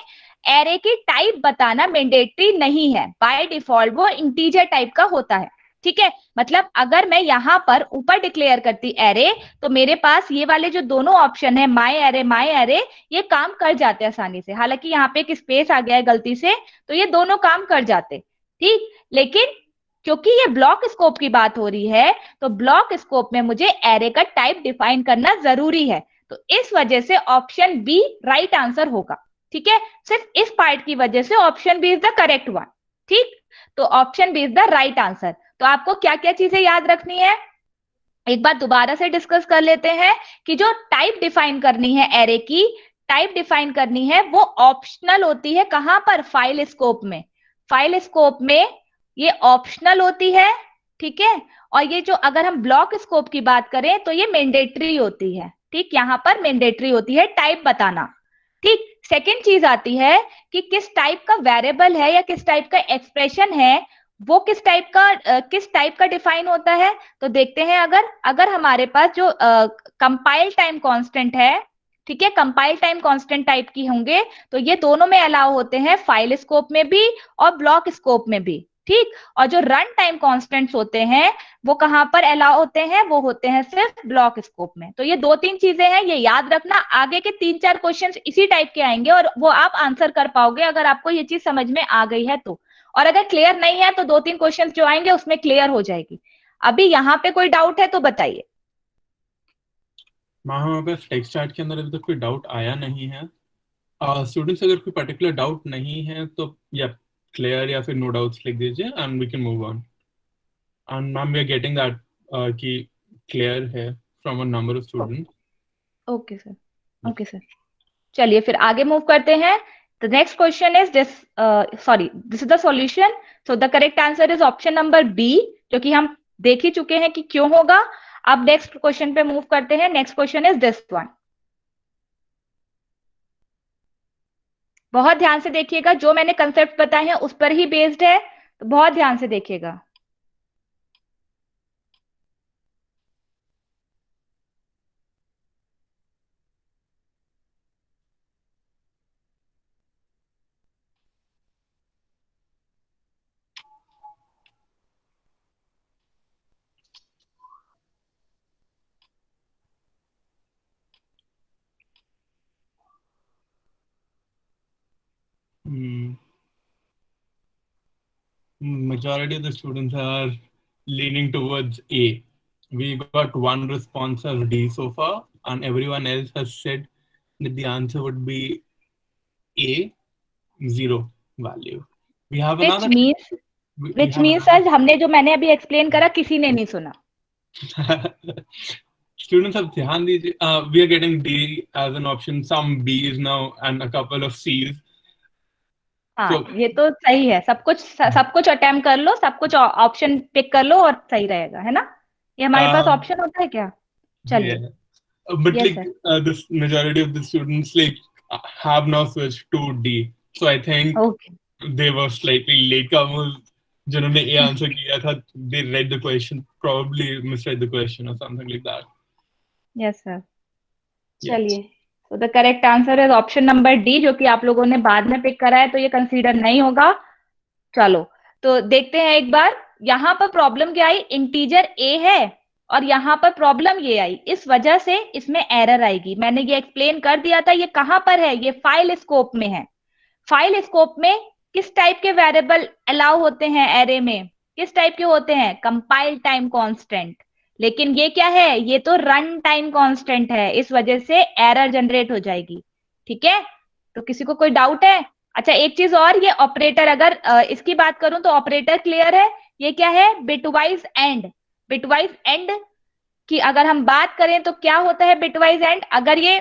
एरे की टाइप बताना मैंडेटरी नहीं है, बाय डिफॉल्ट वो इंटीजर टाइप का होता है। ठीक है, मतलब अगर मैं यहाँ पर ऊपर डिक्लेयर करती एरे, तो मेरे पास ये वाले जो दोनों ऑप्शन है माई एरे ये काम कर जाते हैं आसानी से। हालांकि यहाँ पे एक स्पेस आ गया है गलती से, तो ये दोनों काम कर जाते। ठीक, लेकिन क्योंकि ये ब्लॉक स्कोप की बात हो रही है, तो ब्लॉक स्कोप में मुझे एरे का टाइप डिफाइन करना जरूरी है, तो इस वजह से ऑप्शन बी राइट आंसर होगा। ठीक है, सिर्फ इस पार्ट की वजह से option B is the correct one. ठीक, तो option B is the right answer. तो आपको क्या क्या चीजें याद रखनी है, एक बार दोबारा से डिस्कस कर लेते हैं कि जो टाइप डिफाइन करनी है एरे की, टाइप डिफाइन करनी है वो ऑप्शनल होती है। कहां पर, फाइल स्कोप में। फाइल स्कोप में ये ऑप्शनल होती है। ठीक है। और ये जो अगर हम ब्लॉक स्कोप की बात करें तो ये मैंडेटरी होती है, ठीक, यहाँ पर मैंडेटरी होती है टाइप बताना, ठीक। सेकेंड चीज आती है कि किस टाइप का वेरिएबल है या किस टाइप का एक्सप्रेशन है, वो किस टाइप का डिफाइन होता है। तो देखते हैं, अगर अगर हमारे पास जो कंपाइल टाइम कांस्टेंट है, ठीक है, कंपाइल टाइम कांस्टेंट टाइप की होंगे तो ये दोनों में अलाउ होते हैं, फाइल स्कोप में भी और ब्लॉक स्कोप में भी, ठीक। और जो रन टाइम कॉन्स्टेंट्स होते हैं वो कहाँ पर अलाउ होते हैं, वो होते हैं सिर्फ ब्लॉक स्कोप में। तो ये दो तीन चीजें हैं, ये याद रखना, आगे के 3-4 क्वेश्चंस इसी टाइप के आएंगे और वो आप आंसर कर पाओगे अगर आपको ये चीज समझ में आ गई है तो। और अगर क्लियर नहीं है तो 2-3 क्वेश्चंस जो आएंगे उसमें क्लियर हो जाएगी। अभी यहाँ पे कोई डाउट है तो बताइए। मैम हमारे पास टेक्स्ट चार्ट के अंदर अभी तक कोई डाउट आया नहीं है। स्टूडेंट्स अगर कोई पर्टिकुलर डाउट नहीं है तो या क्लियर या फिर नो डाउट्स लिख दीजिए and we can move on. And ma'am we are getting that कि क्लियर है from a number of students. Okay sir, okay sir. चलिए फिर आगे मूव करते हैं। The next question is this, sorry, this is the solution. So the correct answer is option number B, जो कि हम देख ही चुके हैं कि क्यों होगा। अब नेक्स्ट क्वेश्चन पे मूव करते हैं। Next question is this one. बहुत ध्यान से देखिएगा, जो मैंने कंसेप्ट बताए हैं उस पर ही बेस्ड है, तो बहुत ध्यान से देखिएगा। Majority of the students are leaning towards A. We got one response of D so far, and everyone else has said that the answer would be A, 0 value. We have which another. Means We which have means another. Sir, हमने जो मैंने अभी explain करा किसी ने नहीं सुना। Students have ध्यान दीजिए. We are getting D as an option, some B's now, and a couple of C's. हाँ, So ये तो सही है, सब कुछ अटेम्प्ट कर लो, सब कुछ ऑप्शन पिक कर लो और सही रहेगा, है ना। ये हमारे पास ऑप्शन होता है क्या। yeah. चलिए। But yes like sir. this majority of the students like have now switched to D. So I think okay. they were slightly latecomers. जिन्होंने A आंसर किया था, they read the question, probably misread the question or something like that. Yes sir. Yeah. चलिए, तो the correct answer is option number D, जो कि आप लोगों ने बाद में पिक करा है तो ये कंसीडर नहीं होगा। चलो, तो देखते हैं एक बार। यहां पर प्रॉब्लम क्या आई, इंटीजर ए है और यहां पर प्रॉब्लम ये आई, इस वजह से इसमें एरर आएगी। मैंने ये एक्सप्लेन कर दिया था, ये कहां पर है, ये फाइल स्कोप में है। फाइल स्कोप में किस टाइप के वेरिएबल अलाउ होते हैं एरे में, किस टाइप के होते हैं, कंपाइल टाइम कांस्टेंट। लेकिन ये क्या है, ये तो रन टाइम कांस्टेंट है, इस वजह से एरर जनरेट हो जाएगी। ठीक है, तो किसी को कोई डाउट है। अच्छा, एक चीज और, ये ऑपरेटर, अगर इसकी बात करूं तो ऑपरेटर क्लियर है। ये क्या है, बिटवाइज एंड। बिटवाइज एंड की अगर हम बात करें तो क्या होता है बिटवाइज एंड, अगर ये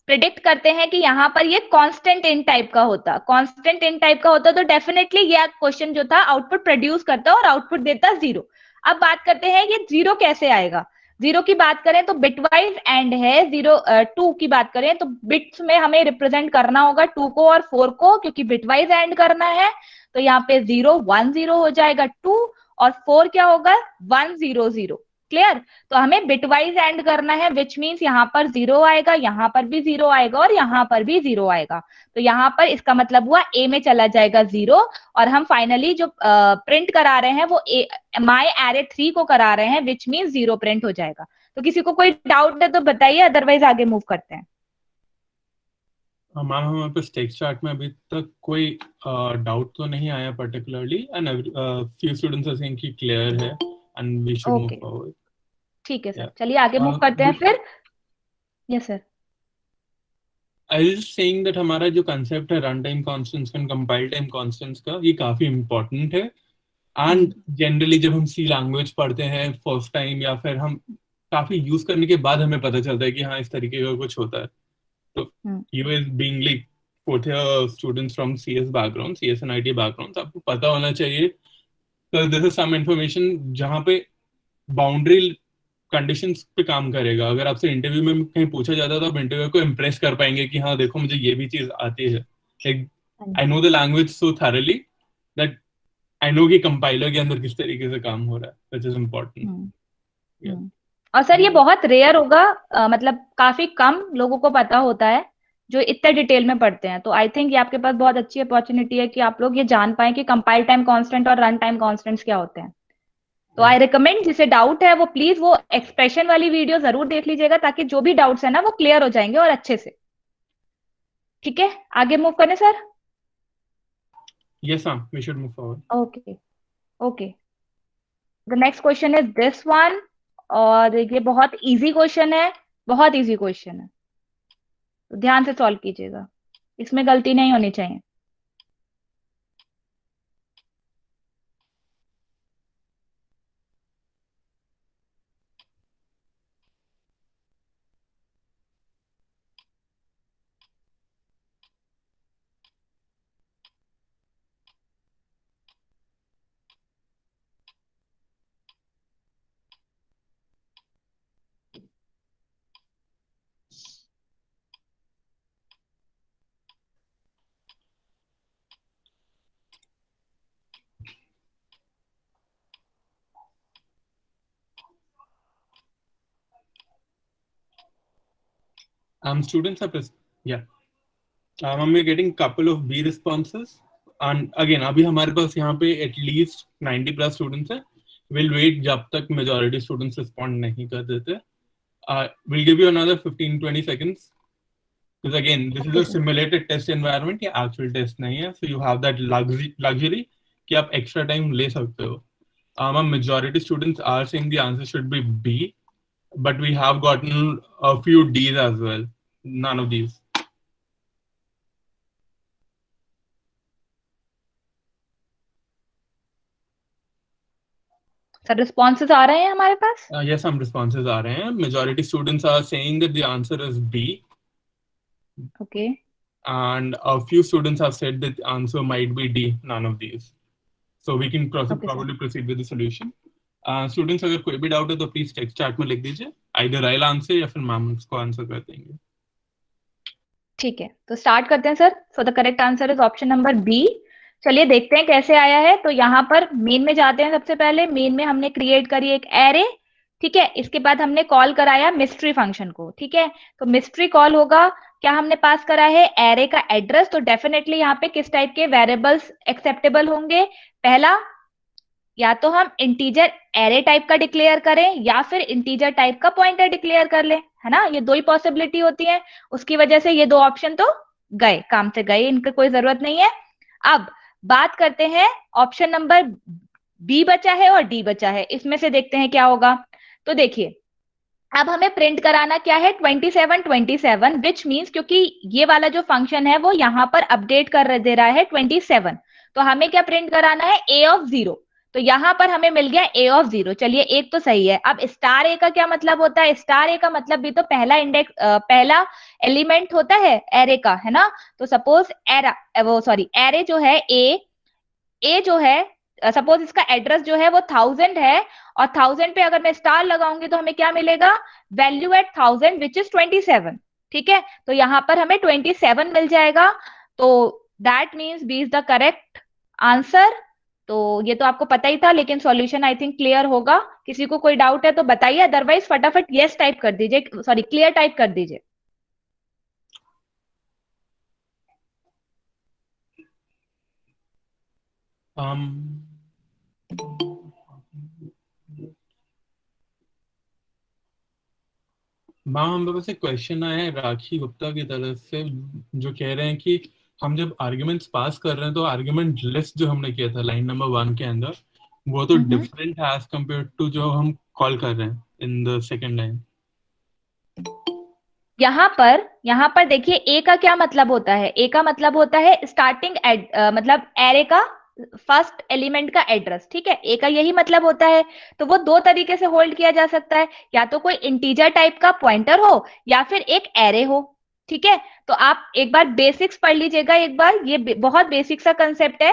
प्रिडिक्ट करते हैं कि यहाँ पर ये कांस्टेंट इन टाइप का होता, कांस्टेंट इन टाइप का होता, तो डेफिनेटली ये क्वेश्चन जो था आउटपुट प्रोड्यूस करता और आउटपुट देता 0। अब बात करते हैं ये 0 कैसे आएगा। 0 की बात करें तो बिटवाइज एंड है। 2 की बात करें तो बिट्स में हमें रिप्रेजेंट करना होगा 2 को और 4 को, क्योंकि बिटवाइज एंड करना है। तो यहाँ पे 0 1 0 हो जाएगा 2, और 4 क्या होगा 1 0 0। क्लियर। तो हमें बिटवाइज एंड करना है, विच मीन्स यहाँ पर 0 आएगा, यहाँ पर भी 0 आएगा और यहाँ पर भी 0 आएगा। तो यहाँ पर इसका मतलब हुआ ए में चला जाएगा 0, और हम फाइनली जो प्रिंट करा रहे हैं वो माई एरे 3 को करा रहे हैं, विच मीन्स 0 प्रिंट हो जाएगा। तो किसी को कोई डाउट है तो बताइए, अदरवाइज आगे मूव करते हैं। मैम हमारे पास टेक्स्ट चार्ट में अभी तक कोई डाउट तो नहीं आया particularly, and few students are saying कि क्लियर है and we should move okay, forward. ठीक है सर, Yeah. चलिए आगे मूव करते हैं फिर। Yes sir. I was saying that हमारा जो कंसेप्ट है run time constants and compile time constants का, ये काफी इंपॉर्टेंट है। एंड जनरली जब हम सी लैंग्वेज पढ़ते हैं फर्स्ट टाइम, या फिर हम काफी यूज करने के बाद हमें पता चलता है कि हाँ इस तरीके का कुछ होता है। तो you is being like fourth year students from CS background, CS and IT background, आपको पता होना चाहिए So this is some information जहाँ पे बाउंड्री कंडीशंस पे काम करेगा. अगर आपसे इंटरव्यू में कहीं पूछा जाता है तो आप इंटरव्यू को इम्प्रेस कर पाएंगे कि हाँ देखो मुझे ये भी चीज आती है. Like I know the language so thoroughly that I know कि कंपाइलर के अंदर किस तरीके से काम हो रहा है. Which is important. और सर ये बहुत रेयर होगा, मतलब काफी कम लोगों को पता होता है जो इतने डिटेल में पढ़ते हैं. तो आई थिंक ये आपके पास बहुत अच्छी अपॉर्चुनिटी है कि आप लोग ये जान पाए कि कंपाइल टाइम कांस्टेंट और रन टाइम कांस्टेंट्स क्या होते हैं. तो आई रिकमेंड जिसे डाउट है वो प्लीज वो एक्सप्रेशन वाली वीडियो जरूर देख लीजिएगा, ताकि जो भी डाउट्स है ना वो क्लियर हो जाएंगे और अच्छे से. ठीक है, आगे मूव करें sir. Yes, ma'am. We should move forward. Okay okay, the next question is this one. और ये बहुत इजी क्वेश्चन है, बहुत इजी क्वेश्चन है, तो ध्यान से सॉल्व कीजिएगा, इसमें गलती नहीं होनी चाहिए. Students are yeah. We're getting couple of B responses. And again, अभी हमारे पास यहाँ पे at least 90+ students है. We'll wait जब तक majority students respond नहीं कर देते. We'll give you another 15-20 seconds. Because again, this is a simulated test environment, या actual test नहीं है. So you have that luxury कि आप extra time ले सकते हो. Majority students are saying the answer should be B. But we have gotten a few D's as well. None of these. Sir responses आ रहे हैं हमारे पास? Yes, some responses are there. Majority students are saying that the answer is B. Okay. And a few students have said that the answer might be D. None of these. So we can probably proceed with the solution. Students, अगर कोई भी doubt है तो please text chat में लिख दीजिए. Either I'll answer या फिर मैम उसको आंसर कर देंगे. ठीक है, तो स्टार्ट करते हैं sir. So the correct answer is option number B. चलिए देखते हैं कैसे आया है. तो यहाँ पर मेन में जाते हैं. सबसे पहले मेन में हमने क्रिएट करी एक एरे. ठीक है, इसके बाद हमने कॉल कराया मिस्ट्री फंक्शन को. ठीक है, तो मिस्ट्री कॉल होगा. क्या हमने पास करा है एरे का एड्रेस. तो डेफिनेटली यहाँ पे किस टाइप के वेरिएबल्स एक्सेप्टेबल होंगे. पहला, या तो हम इंटीजर एरे टाइप का डिक्लेयर करें या फिर इंटीजर टाइप का पॉइंटर डिक्लेयर कर लें, है ना. ये दो ही पॉसिबिलिटी होती है. उसकी वजह से ये दो ऑप्शन तो गए, काम से गए, इनकी कोई जरूरत नहीं है. अब बात करते हैं ऑप्शन नंबर बी बचा है और डी बचा है. इसमें से देखते हैं क्या होगा. तो देखिए, अब हमें प्रिंट कराना क्या है 27 विच मीन्स, क्योंकि ये वाला जो फंक्शन है वो यहाँ पर अपडेट कर दे रहा है 27. तो हमें क्या प्रिंट कराना है a ऑफ 0. तो यहाँ पर हमें मिल गया a ऑफ 0. चलिए एक तो सही है. अब स्टार ए का क्या मतलब होता है. स्टार ए का मतलब भी तो पहला इंडेक्स पहला एलिमेंट होता है एरे का, है ना. तो सपोज एरे जो है ए जो है, सपोज इसका एड्रेस जो है वो 1000 है, और 1000 पे अगर मैं स्टार लगाऊंगी तो हमें क्या मिलेगा, वैल्यू एट 1000 विच इज 27. ठीक है, तो यहाँ पर हमें 27 मिल जाएगा. तो that means B is the correct answer. तो ये तो आपको पता ही था, लेकिन सॉल्यूशन आई थिंक क्लियर होगा. किसी को कोई डाउट है तो बताइए, अदरवाइज फटाफट यस टाइप कर दीजिए, सॉरी क्लियर टाइप कर दीजिए. मैम हमारे पास एक क्वेश्चन आया है राखी गुप्ता की तरफ से, जो कह रहे हैं कि हम जब आर्ग्यूमेंट्स पास कर रहे हैं तो आर्ग्यूमेंट लिस्ट जो हमने किया था लाइन नंबर 1 के अंदर, वो तो डिफरेंट है एज कंपेयर टू जो हम कॉल कर रहे हैं इन द सेकंड लाइन. यहाँ पर देखिए ए का क्या मतलब होता है. ए का मतलब होता है स्टार्टिंग मतलब एरे का फर्स्ट एलिमेंट का एड्रेस. ठीक है, ए का यही मतलब होता है. तो वो दो तरीके से होल्ड किया जा सकता है, या तो कोई इंटीजर टाइप का पॉइंटर हो या फिर एक एरे हो. ठीक है, तो आप एक बार बेसिक्स पढ़ लीजिएगा एक बार, ये बहुत बेसिक सा कंसेप्ट है.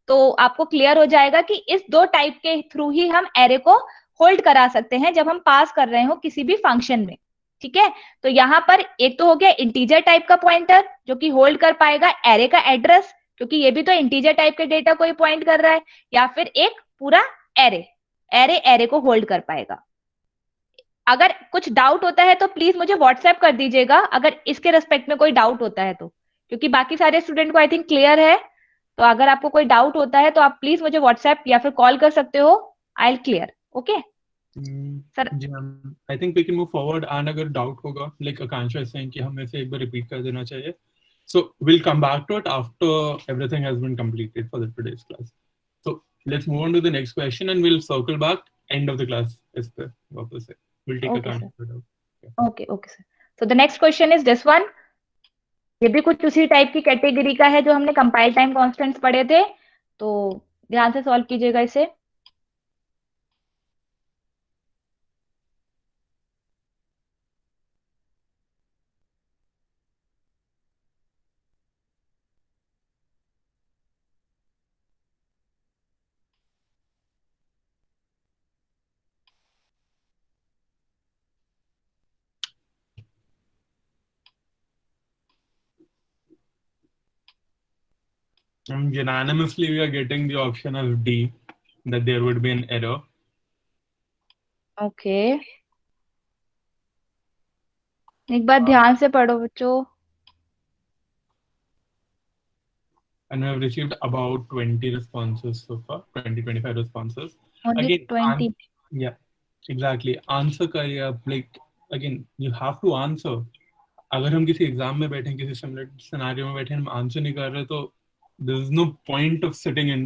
तो आपको क्लियर हो जाएगा कि इस दो टाइप के थ्रू ही हम एरे को होल्ड करा सकते हैं जब हम पास कर रहे हो किसी भी फंक्शन में। ठीक है, तो यहाँ पर एक तो हो गया इंटीजर टाइप का पॉइंटर जो कि होल्ड कर पाएगा एरे का एड्रेस, क्योंकि ये भी तो इंटीजर टाइप के डेटा को ही पॉइंट कर रहा है, या फिर एक पूरा एरे एरे को होल्ड कर पाएगा। अगर कुछ डाउट होता है तो प्लीज मुझे व्हाट्सएप कर दीजिएगा, अगर इसके रेस्पेक्ट में कोई डाउट होता है तो, क्योंकि बाकी सारे स्टूडेंट को आई थिंक क्लियर है। तो अगर आपको कोई डाउट होता है तो आप प्लीज मुझे व्हाट्सएप या फिर कॉल कर सकते हो, I will clear. Okay sir. जी ma'am, I think we can move forward. And अगर डाउट होगा लाइक आकांक्षा इज सेइंग कि हमें से एक बार रिपीट कर देना चाहिए, so we'll come back to it after everything has been completed for the today's class. So let's move on to the next question and we'll circle back end of the class as per वापस से we'll take okay account sir, of it. Okay okay sir. So the next question is this one. ये भी कुछ उसी type की category का है जो हमने कंपाइल टाइम कॉन्स्टेंट्स पढ़े थे, तो ध्यान से सॉल्व कीजिएगा इसे। Unanimously we are getting the option of D, that there would be an error. Okay एक बार ध्यान से पढ़ो बच्चों। And we have received about 20 responses so far, 20-25 responses. Only Again, 20। yeah, exactly. Answer करिए आप, like again you have to answer. अगर हम किसी एग्जाम में बैठे, किसी सिमिलर सिनेरियो में बैठे, हम आंसर नहीं कर रहे, तो there is no point of sitting in,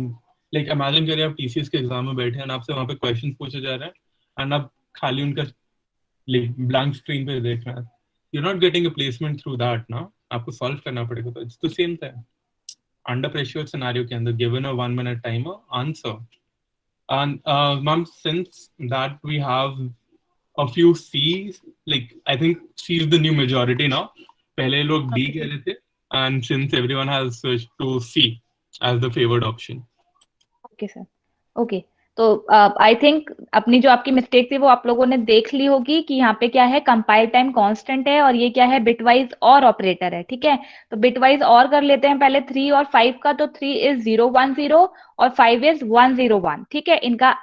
like imagine करिए आप टीसीएस के एग्जाम में बैठे हैं, आपसे वहां पे क्वेश्चंस पूछे जा रहे हैं एंड आप खाली उनका ब्लैंक स्क्रीन पे देख रहे हैं, you are not getting a placement through that ना, आपको सॉल्व करना पड़ेगा। तो it's the same thing under pressure scenario के अंदर, given a 1 minute timer, answer. And ma'am, since that we have a few C's, like I think C is the new majority now. पहले लोग D कह रहे थे, and since everyone has switched to C as the favored option. Okay sir, okay. तो I think अपनी जो आपकी mistake थी वो आप लोगों ने देख ली होगी कि यहाँ पे क्या है, कंपाइल टाइम कांस्टेंट है और ये क्या है, बिटवाइज और ऑपरेटर है। ठीक है, तो बिटवाइज और कर लेते हैं पहले 3 और 5 का। तो 3 इज 010 और 5 इज 101। ठीक है, इनका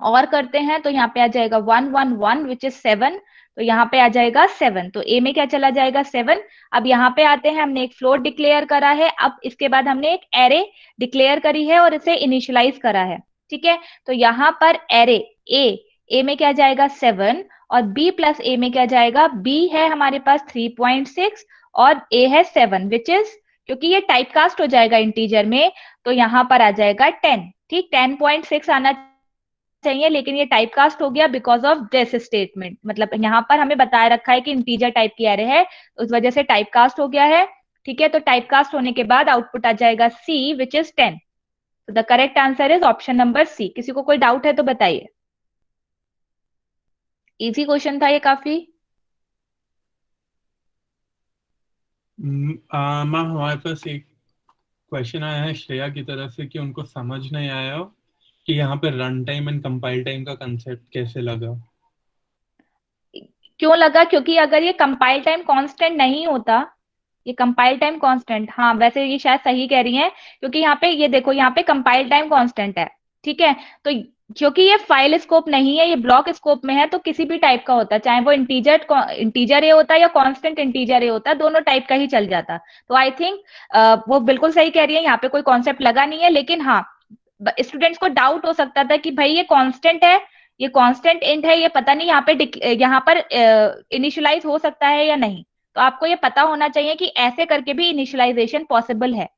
और करते हैं तो यहाँ पे आ जाएगा 111 विच इज 7। तो यहाँ पे आ जाएगा 7, तो ए में क्या चला जाएगा 7। अब यहाँ पे आते हैं, हमने एक फ्लोट डिक्लेयर करा है, अब इसके बाद हमने एक एरे डिक्लेयर करी है और इसे इनिशियलाइज करा है। ठीक है, तो यहाँ पर एरे ए में क्या जाएगा 7 और बी प्लस ए में क्या जाएगा, बी है हमारे पास 3.6 और ए है 7 विच इज, क्योंकि ये टाइपकास्ट हो जाएगा इंटीजर में, तो यहाँ पर आ जाएगा 10। ठीक, 10.6 आना चाहिए, लेकिन ये टाइपकास्ट हो गया बिकॉज ऑफ दिस स्टेटमेंट। मतलब यहाँ पर हमें बताया रखा है कि इंटीजर टाइप की एरे है, उस वजह से टाइपकास्ट हो गया है। ठीक है, तो टाइपकास्ट होने के बाद आउटपुट आ जाएगा सी विच इज 10। तो the correct answer is option number C. किसी को कोई डाउट है तो बताइए। इजी क्वेश्चन था ये काफी। मैम हमारे पास एक क्वेश्चन आया है श्रेया की तरफ से कि उनको समझ नहीं आया कि यहाँ पे run time and compile time का कंसेप्ट कैसे लगा। क्यों लगा, क्योंकि अगर ये कंपाइल टाइम कांस्टेंट नहीं होता, ये कंपाइल टाइम कांस्टेंट, हाँ वैसे ये शायद सही कह रही हैं, क्योंकि यहाँ पे ये देखो, यहाँ पे कंपाइल टाइम कांस्टेंट है। ठीक है, तो क्योंकि ये फाइल स्कोप नहीं है, ये ब्लॉक स्कोप में है, तो किसी भी टाइप का होता, चाहे वो इंटीजर ए होता या कांस्टेंट इंटीजर ए होता, दोनों टाइप का ही चल जाता। तो आई थिंक वो बिल्कुल सही कह रही है, यहाँ पे कोई कॉन्सेप्ट लगा नहीं है। लेकिन हाँ, स्टूडेंट्स को डाउट हो सकता था कि भाई ये कांस्टेंट है, ये कांस्टेंट इंट है, ये पता नहीं यहाँ पर इनिशियलाइज हो सकता है या नहीं। तो आपको ये पता होना चाहिए कि ऐसे करके भी इनिशियलाइजेशन पॉसिबल है।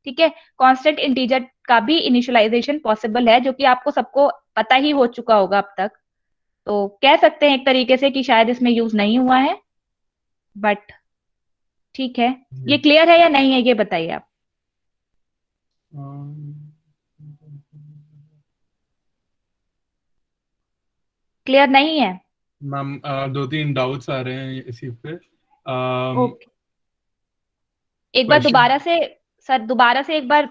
ठीक है, कांस्टेंट इंटीजर का भी इनिशियलाइजेशन पॉसिबल है, जो कि आपको सबको पता ही हो चुका होगा अब तक। तो कह सकते हैं एक तरीके से कि शायद इसमें यूज नहीं हुआ है, बट ठीक है। ये क्लियर है या नहीं है, ये बताइए आप। क्लियर नहीं है मैम 2-3 डाउट्स आ रहे हैं इसी पे। ओके, एक बार दोबारा से सर, दोबारा से एक बार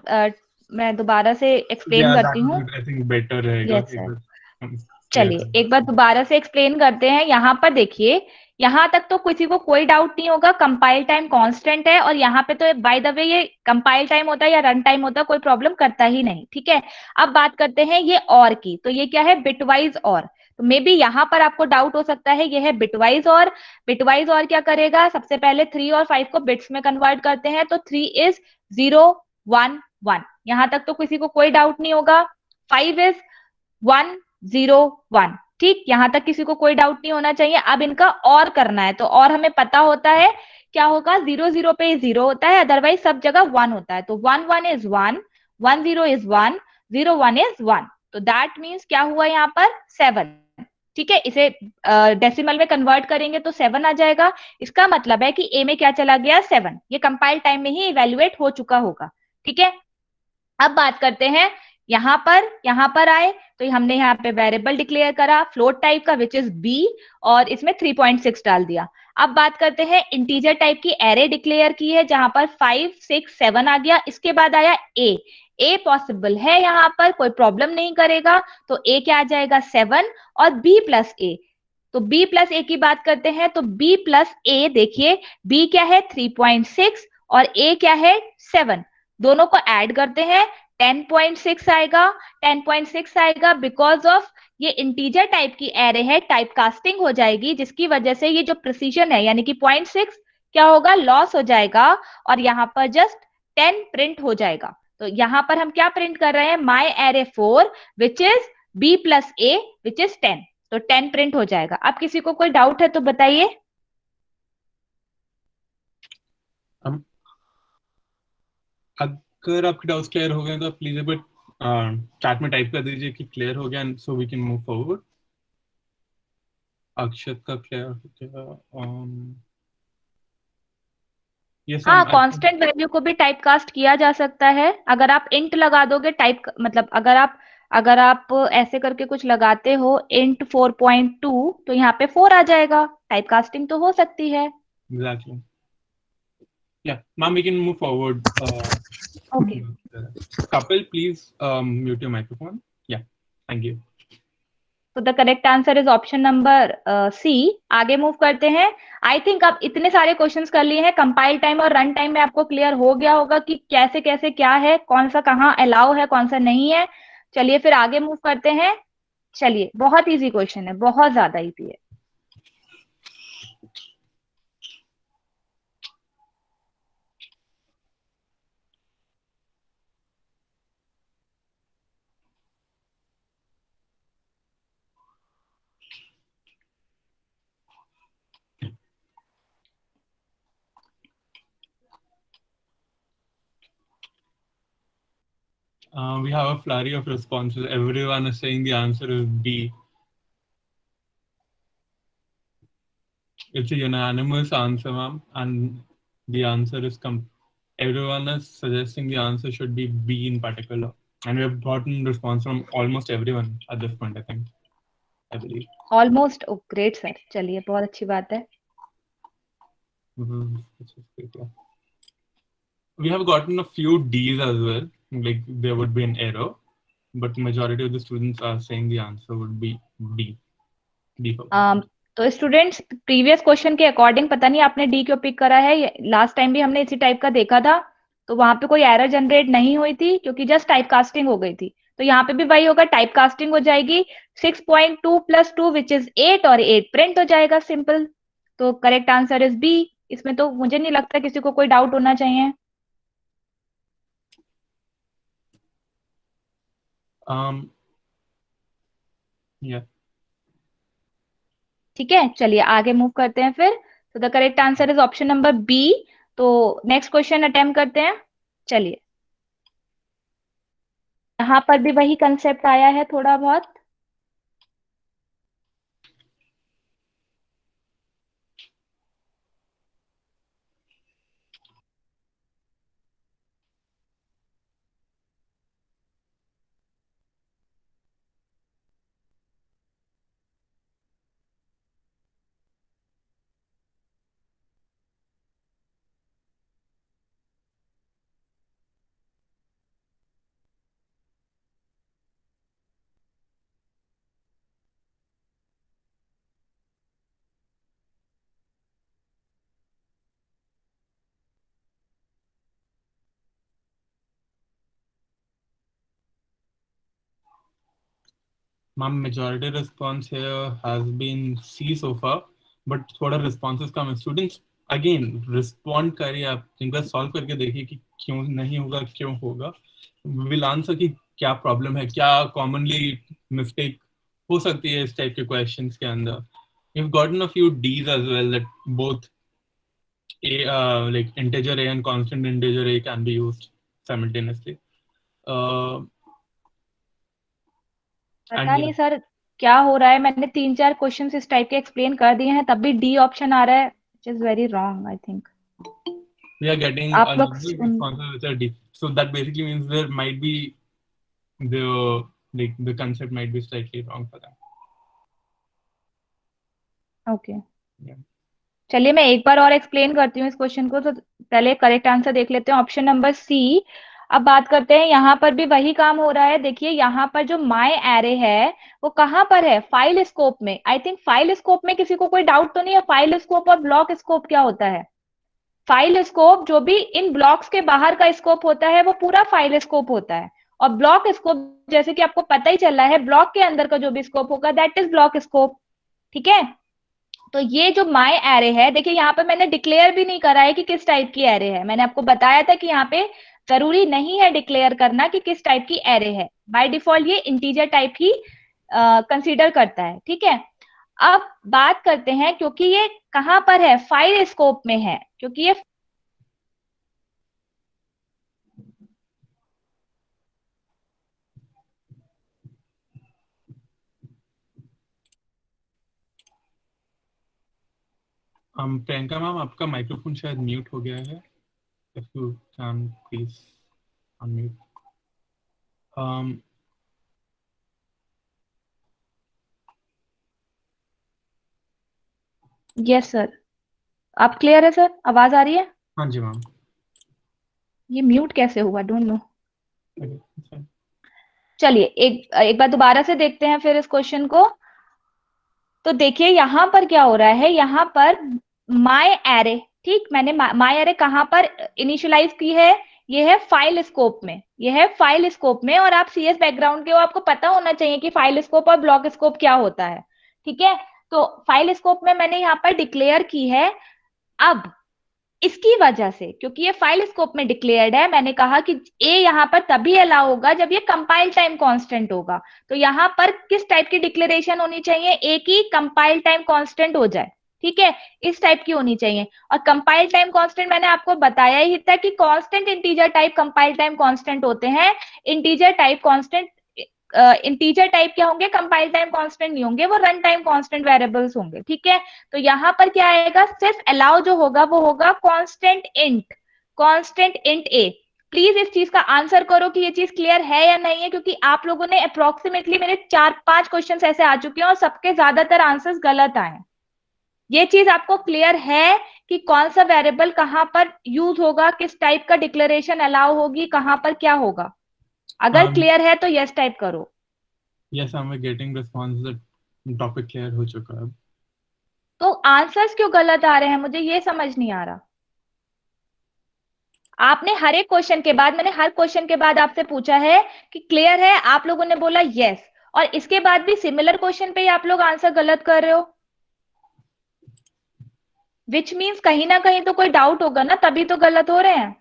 मैं दोबारा से एक्सप्लेन Yeah, करती that would हूँ। be, I think, better रहेगा यस एक सर। बार हम clear चलिए कर एक बार दें। दोबारा से एक्सप्लेन करते हैं। यहाँ पर देखिए, यहाँ तक तो किसी को कोई डाउट नहीं होगा, कंपाइल टाइम कांस्टेंट है, और यहाँ पे तो बाय द वे ये कंपाइल टाइम होता है या रन टाइम होता है, कोई प्रॉब्लम करता ही नहीं, ठीक है। अब बात करते हैं ये और की, तो ये क्या है, बिटवाइज और। तो मे बी यहाँ पर आपको डाउट हो सकता है, ये है बिटवाइज और। बिटवाइज और क्या करेगा, सबसे पहले 3 और 5 को बिट्स में कन्वर्ट करते हैं, तो 3 इज 0 1 1, यहाँ तक तो किसी को कोई डाउट नहीं होगा। 5 इज 1 0 1, ठीक, यहां तक किसी को कोई डाउट नहीं होना चाहिए। अब इनका और करना है, तो और हमें पता होता है क्या होगा, 0 0 पे 0 होता है, अदरवाइज सब जगह 1 होता है। तो 1 1 इज 1, 1 0 इज 1, 0 1 इज 1। तो दैट मीन्स क्या हुआ यहाँ पर, 7, ठीक है। इसे डेसिमल में कन्वर्ट करेंगे तो 7 आ जाएगा। इसका मतलब है कि ए में क्या चला गया, 7। ये कंपाइल टाइम में ही इवेल्युएट हो चुका होगा, ठीक है। अब बात करते हैं यहां पर आए, तो हमने यहाँ पे वेरिएबल डिक्लेयर करा फ्लोट टाइप का, विच इज बी, और इसमें 3.6 डाल दिया। अब बात करते हैं इंटीजर टाइप की एरे डिक्लेयर की है, जहां पर 5 6 7 आ गया। इसके बाद आया ए पॉसिबल है, यहाँ पर कोई प्रॉब्लम नहीं करेगा। तो ए क्या आ जाएगा, 7, और बी प्लस ए। तो b प्लस ए की बात करते हैं, तो b प्लस ए, देखिए b क्या है 3.6 और a क्या है 7, दोनों को ऐड करते हैं 10.6 आएगा। 10.6 आएगा बिकॉज ऑफ ये इंटीजर टाइप की एरे है, टाइप कास्टिंग हो जाएगी, जिसकी वजह से ये जो प्रिसीजन है यानी कि 0.6 क्या होगा, लॉस हो जाएगा, और यहाँ पर जस्ट 10 प्रिंट हो जाएगा। तो यहाँ पर हम क्या प्रिंट कर रहे हैं, माई array 4 which is b plus A which is 10, तो 10 प्रिंट हो जाएगा। अब किसी को कोई डाउट है तो बताइए। हम अगर आपके डाउट्स क्लियर हो गए तो प्लीज एक बार चैट में टाइप कर दीजिए कि क्लियर हो गया, so we can move forward. Akshat का क्लियर हो गया। यस हाँ, आई कांस्टेंट वैल्यू को भी टाइप कास्ट किया जा सकता है। अगर आप इंट लगा दोगे, टाइप मतलब अगर आप ऐसे करके कुछ लगाते हो इंट 4.2, तो यहाँ पे 4 आ जाएगा, टाइप कास्टिंग तो हो सकती है। एग्जैक्टली। या ma'am we can move forward. Okay, Kapil, please mute your microphone. Yeah, thank you. तो the correct answer is option number C. आगे मूव करते हैं। आई थिंक आप इतने सारे क्वेश्चंस कर लिए हैं, कंपाइल टाइम और रन टाइम में आपको क्लियर हो गया होगा कि कैसे कैसे क्या है, कौन सा कहाँ अलाउ है, कौन सा नहीं है। चलिए फिर आगे मूव करते हैं। चलिए, बहुत इजी क्वेश्चन है, बहुत ज्यादा इजी है। We have a flurry of responses. Everyone is saying the answer is B. It's a unanimous answer, ma'am, and the answer is everyone is suggesting the answer should be B in particular, and we have gotten response from almost everyone at this point. I believe. Almost, oh great sir, चलिए बहुत अच्छी बात है। Which is great, yeah. We have gotten a few D's as well. Like there would be an error, but majority of the students are saying the answer would be D. D for तो students, previous question के according पता नहीं आपने D क्यों pick करा है, last time भी हमने इसी टाइप का देखा था, तो वहां पे कोई एरर जनरेट नहीं हुई थी क्योंकि जस्ट टाइप कास्टिंग हो गई थी। तो यहाँ पे भी वही होगा, टाइप कास्टिंग हो जाएगी। 6.2 प्लस 2 विच इज 8, और 8 प्रिंट हो जाएगा, सिंपल। तो करेक्ट आंसर इज बी। इसमें तो मुझे नहीं लगता किसी को कोई डाउट होना चाहिए। yeah. ठीक है, चलिए आगे मूव करते हैं फिर। तो the correct answer is option number B. तो नेक्स्ट क्वेश्चन अटेम्प्ट करते हैं। चलिए, यहाँ पर भी वही कंसेप्ट आया है थोड़ा बहुत। Ma'am, majority response here has been C so far, but थोड़ा responses कम है. Students again respond करिए, आप एक बार solve करके देखिए कि क्यों नहीं होगा, क्यों होगा. We will answer कि क्या problem है, क्या commonly mistake हो सकती है इस type के questions के अंदर. We've gotten a few D's as well, that both like integer a and constant integer a can be used simultaneously. पता And नहीं yeah, सर क्या हो रहा है, मैंने 3-4 क्वेश्चन इस टाइप के एक्सप्लेन कर दिए हैं, तब भी डी ऑप्शन आ रहा है, which is very wrong I think. we are getting आप a लोग number of responses which are deep. So that basically means there might be the concept might be slightly wrong for them. Okay, Yeah. चलिए मैं एक बार और explain करती हूँ इस question को. तो पहले करेक्ट आंसर देख लेते हैं, ऑप्शन नंबर सी. अब बात करते हैं, यहाँ पर भी वही काम हो रहा है. देखिए यहाँ पर जो माई एरे है वो कहाँ पर है, फाइल स्कोप में. आई थिंक फाइल स्कोप में किसी को कोई डाउट तो नहीं है. फाइल स्कोप और ब्लॉक स्कोप क्या होता है? फाइल स्कोप जो भी इन ब्लॉक्स के बाहर का स्कोप होता है वो पूरा फाइल स्कोप होता है. और ब्लॉक स्कोप जैसे कि आपको पता ही चल रहा है, ब्लॉक के अंदर का जो भी स्कोप होगा दैट इज ब्लॉक स्कोप. ठीक है, तो ये जो माई एरे है, देखिए यहाँ पे मैंने डिक्लेयर भी नहीं करा है कि किस टाइप की एरे है. मैंने आपको बताया था कि यहाँ पे जरूरी नहीं है डिक्लेयर करना कि किस टाइप की एरे है. बाय डिफॉल्ट ये इंटीजर टाइप ही कंसीडर करता है. ठीक है, अब बात करते हैं, क्योंकि ये कहां पर है, फाइल स्कोप में है, क्योंकि ये प्रियंका मैम, आपका माइक्रोफोन शायद म्यूट हो गया है. If you can please unmute. Yes sir. आप क्लियर है सर, आवाज आ रही है? हाँ जी मैम. ये म्यूट कैसे हुआ, don't know. Okay, that's fine. चलिए एक एक बार दोबारा से देखते हैं फिर इस क्वेश्चन को. तो देखिए यहाँ पर क्या हो रहा है, यहाँ पर माई एरे, ठीक, मैंने माई एरे कहाँ पर इनिशियलाइज की है, ये है फाइल स्कोप में. ये है फाइल स्कोप में, और आप सीएस बैकग्राउंड के हो, आपको पता होना चाहिए कि फाइल स्कोप और ब्लॉक स्कोप क्या होता है. ठीक है, तो फाइल स्कोप में मैंने यहाँ पर डिक्लेयर की है. अब इसकी वजह से, क्योंकि ये फाइल स्कोप में डिक्लेयर्ड है, मैंने कहा कि ए यहाँ पर तभी अलाउ होगा जब ये कंपाइल टाइम कांस्टेंट होगा. तो यहाँ पर किस टाइप की डिक्लेरेशन होनी चाहिए, ए की कंपाइल टाइम कांस्टेंट हो जाए. ठीक है, इस टाइप की होनी चाहिए. और कंपाइल टाइम कांस्टेंट मैंने आपको बताया ही था कि constant integer type compile time constant होते हैं. Integer type constant, integer type क्या होंगे, कंपाइल टाइम कांस्टेंट नहीं होंगे, वो रन टाइम कांस्टेंट वेरिएबल्स होंगे. ठीक है, तो यहाँ पर क्या आएगा, सिर्फ अलाउ जो होगा वो होगा कांस्टेंट इंट ए. प्लीज इस चीज का आंसर करो कि ये चीज क्लियर है या नहीं है, क्योंकि आप लोगों ने अप्रोक्सीमेटली मेरे 4-5 क्वेश्चन ऐसे आ चुके हैं और सबके ज्यादातर आंसर्स गलत आए. ये चीज आपको क्लियर है कि कौन सा वेरिएबल कहां पर यूज होगा, किस टाइप का डिक्लेरेशन अलाउ होगी, कहां पर क्या होगा? अगर क्लियर है तो यस टाइप करो. Yes, I'm getting response that topic clear हो चुका है. तो आंसर्स क्यों गलत आ रहे हैं, मुझे ये समझ नहीं आ रहा. आपने हर एक क्वेश्चन के बाद, मैंने हर क्वेश्चन के बाद आपसे पूछा है कि क्लियर है, आप लोगों ने बोला यस, और इसके बाद भी सिमिलर क्वेश्चन पे ही आप लोग आंसर गलत कर रहे हो. विच मीन्स कहीं ना कहीं तो कोई डाउट होगा ना, तभी तो गलत हो रहे हैं.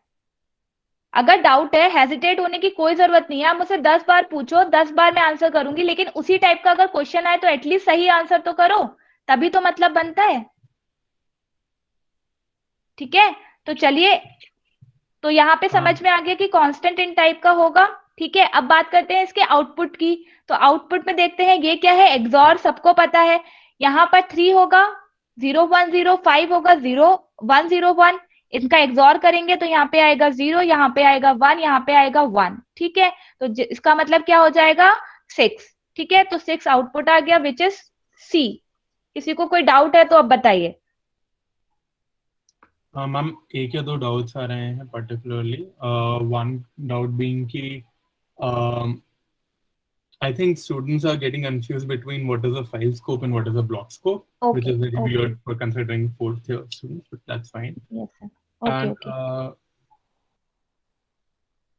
अगर डाउट है, हेजिटेट होने की कोई जरूरत नहीं है. आप मुझसे 10 बार पूछो, 10 बार मैं आंसर करूंगी, लेकिन उसी टाइप का अगर क्वेश्चन आए तो एटलीस्ट सही आंसर तो करो, तभी तो मतलब बनता है. ठीक है, तो चलिए, तो यहाँ पे समझ में आ गया कि कांस्टेंट इन टाइप का होगा. ठीक है, अब बात करते हैं इसके आउटपुट की. तो आउटपुट में देखते हैं ये क्या है, एक्सॉर सबको पता है. यहाँ पर 3 होगा, 0 1 0, 5 होगा, 0 1 0 1. इनका एक्सॉर करेंगे तो यहाँ पे आएगा 0, यहाँ पे आएगा 1, यहाँ पे आएगा 1. ठीक है, तो इसका मतलब क्या हो जाएगा, 6. ठीक है, तो 6 आउटपुट आ गया, विच इज सी. किसी को कोई डाउट है तो अब बताइए. मैम, एक या दो डाउट्स आ रहे हैं पर्टिकुलरली. वन डाउट बीइंग कि I think students are getting confused between what is a file scope and what is a block scope, which is very weird for considering fourth year students, but that's fine. Yes, sir.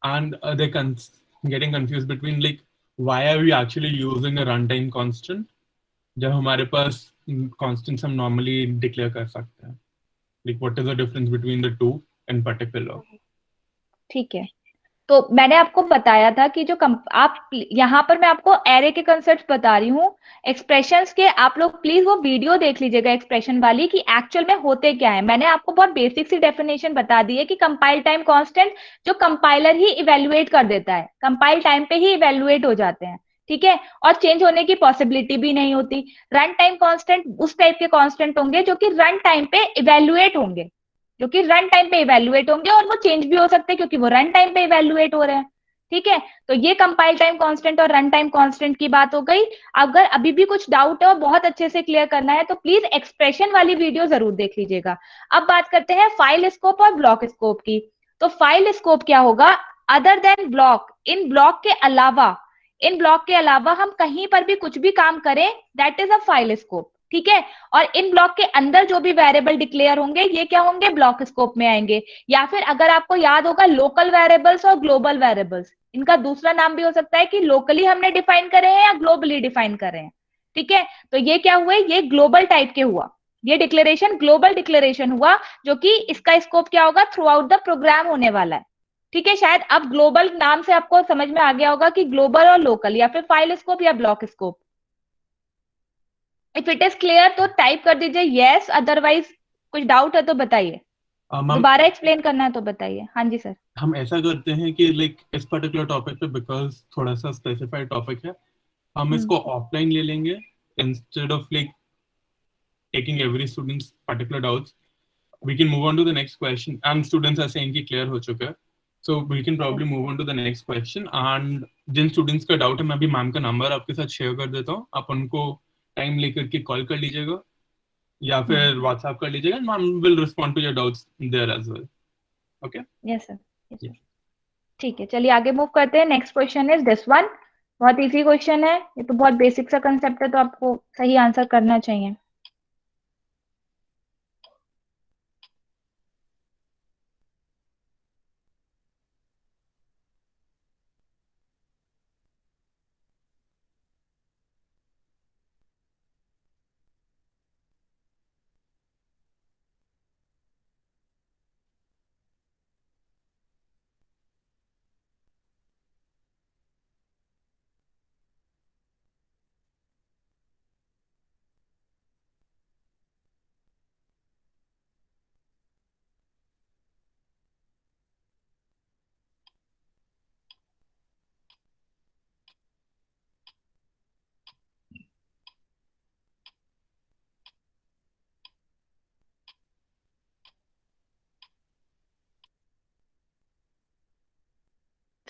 And they're getting confused between like why are we actually using a runtime constant जब हमारे पास constants हम normally declare कर सकते हैं? Like what is the difference between the two in particular? ठीक है, तो मैंने आपको बताया था कि जो आप यहाँ पर मैं आपको एरे के कंसेप्ट बता रही हूँ, एक्सप्रेशंस के। आप लोग प्लीज वो वीडियो देख लीजिएगा एक्सप्रेशन वाली, कि एक्चुअल में होते क्या है। मैंने आपको बहुत बेसिक सी डेफिनेशन बता दी है कि कंपाइल टाइम कांस्टेंट जो कंपाइलर ही इवेल्युएट कर देता है, कंपाइल टाइम पे ही इवेल्युएट हो जाते हैं, ठीक है, और चेंज होने की पॉसिबिलिटी भी नहीं होती। रन टाइम कांस्टेंट उस टाइप के कांस्टेंट होंगे जो कि रन टाइम पे इवेल्युएट होंगे, जो कि रन टाइम पे इवेल्युएट होंगे, और वो चेंज भी हो सकते हैं क्योंकि वो रन टाइम पे इवेल्युएट हो रहे हैं, ठीक है। तो ये कंपाइल टाइम कांस्टेंट और रन टाइम कांस्टेंट की बात हो गई। अगर अभी भी कुछ डाउट है और बहुत अच्छे से क्लियर करना है तो प्लीज एक्सप्रेशन वाली वीडियो जरूर देख लीजिएगा। अब बात करते हैं फाइल स्कोप और ब्लॉक स्कोप की। तो फाइल स्कोप क्या होगा? अदर देन ब्लॉक, इन ब्लॉक के अलावा हम कहीं पर भी कुछ भी काम करें, that is a file scope, ठीक है। और इन ब्लॉक के अंदर जो भी वेरिएबल डिक्लेयर होंगे ये क्या होंगे? ब्लॉक स्कोप में आएंगे। या फिर अगर आपको याद होगा, लोकल वेरिएबल्स और ग्लोबल वेरिएबल्स, इनका दूसरा नाम भी हो सकता है कि लोकली हमने डिफाइन करे हैं या ग्लोबली डिफाइन करे हैं, ठीक है। तो ये क्या हुए? ये ग्लोबल टाइप के हुआ, ये डिक्लेरेशन ग्लोबल डिक्लेरेशन हुआ, जो कि इसका स्कोप क्या होगा? थ्रू आउट द प्रोग्राम होने वाला है, ठीक है। शायद अब ग्लोबल नाम से आपको समझ में आ गया होगा कि ग्लोबल और लोकल, या फिर फाइल स्कोप या block scope. If it is clear तो टाइप कर दीजिए यस, अदरवाइज कुछ डाउट है तो बताइए, दोबारा एक्सप्लेन करना है तो बताइए। हाँ जी सर। हम ऐसा करते हैं कि लाइक इस पर्टिकुलर टॉपिक पे बिकॉज थोड़ा सा स्पेसिफाइड टॉपिक है, हम इसको ऑफलाइन ले लेंगे instead of like taking every student's particular doubts. We can move on to the next question, and students are saying कि clear हो चुका है, so we can probably move on to the next question. And Jin students का doubt है, मैं अभी ma'am का number आपके साथ शेयर कर देता हूँ, आप उनको टाइम लेकर के कॉल कर लीजिएगा या फिर व्हाट्सएप कर लीजिएगा, ma'am will respond to your doubts there as well. Okay, yes sir, ठीक है। चलिए आगे मूव करते हैं। Next question is this one. बहुत इजी क्वेश्चन है, ये तो बहुत बेसिक सा कंसेप्ट है, तो आपको सही आंसर करना चाहिए।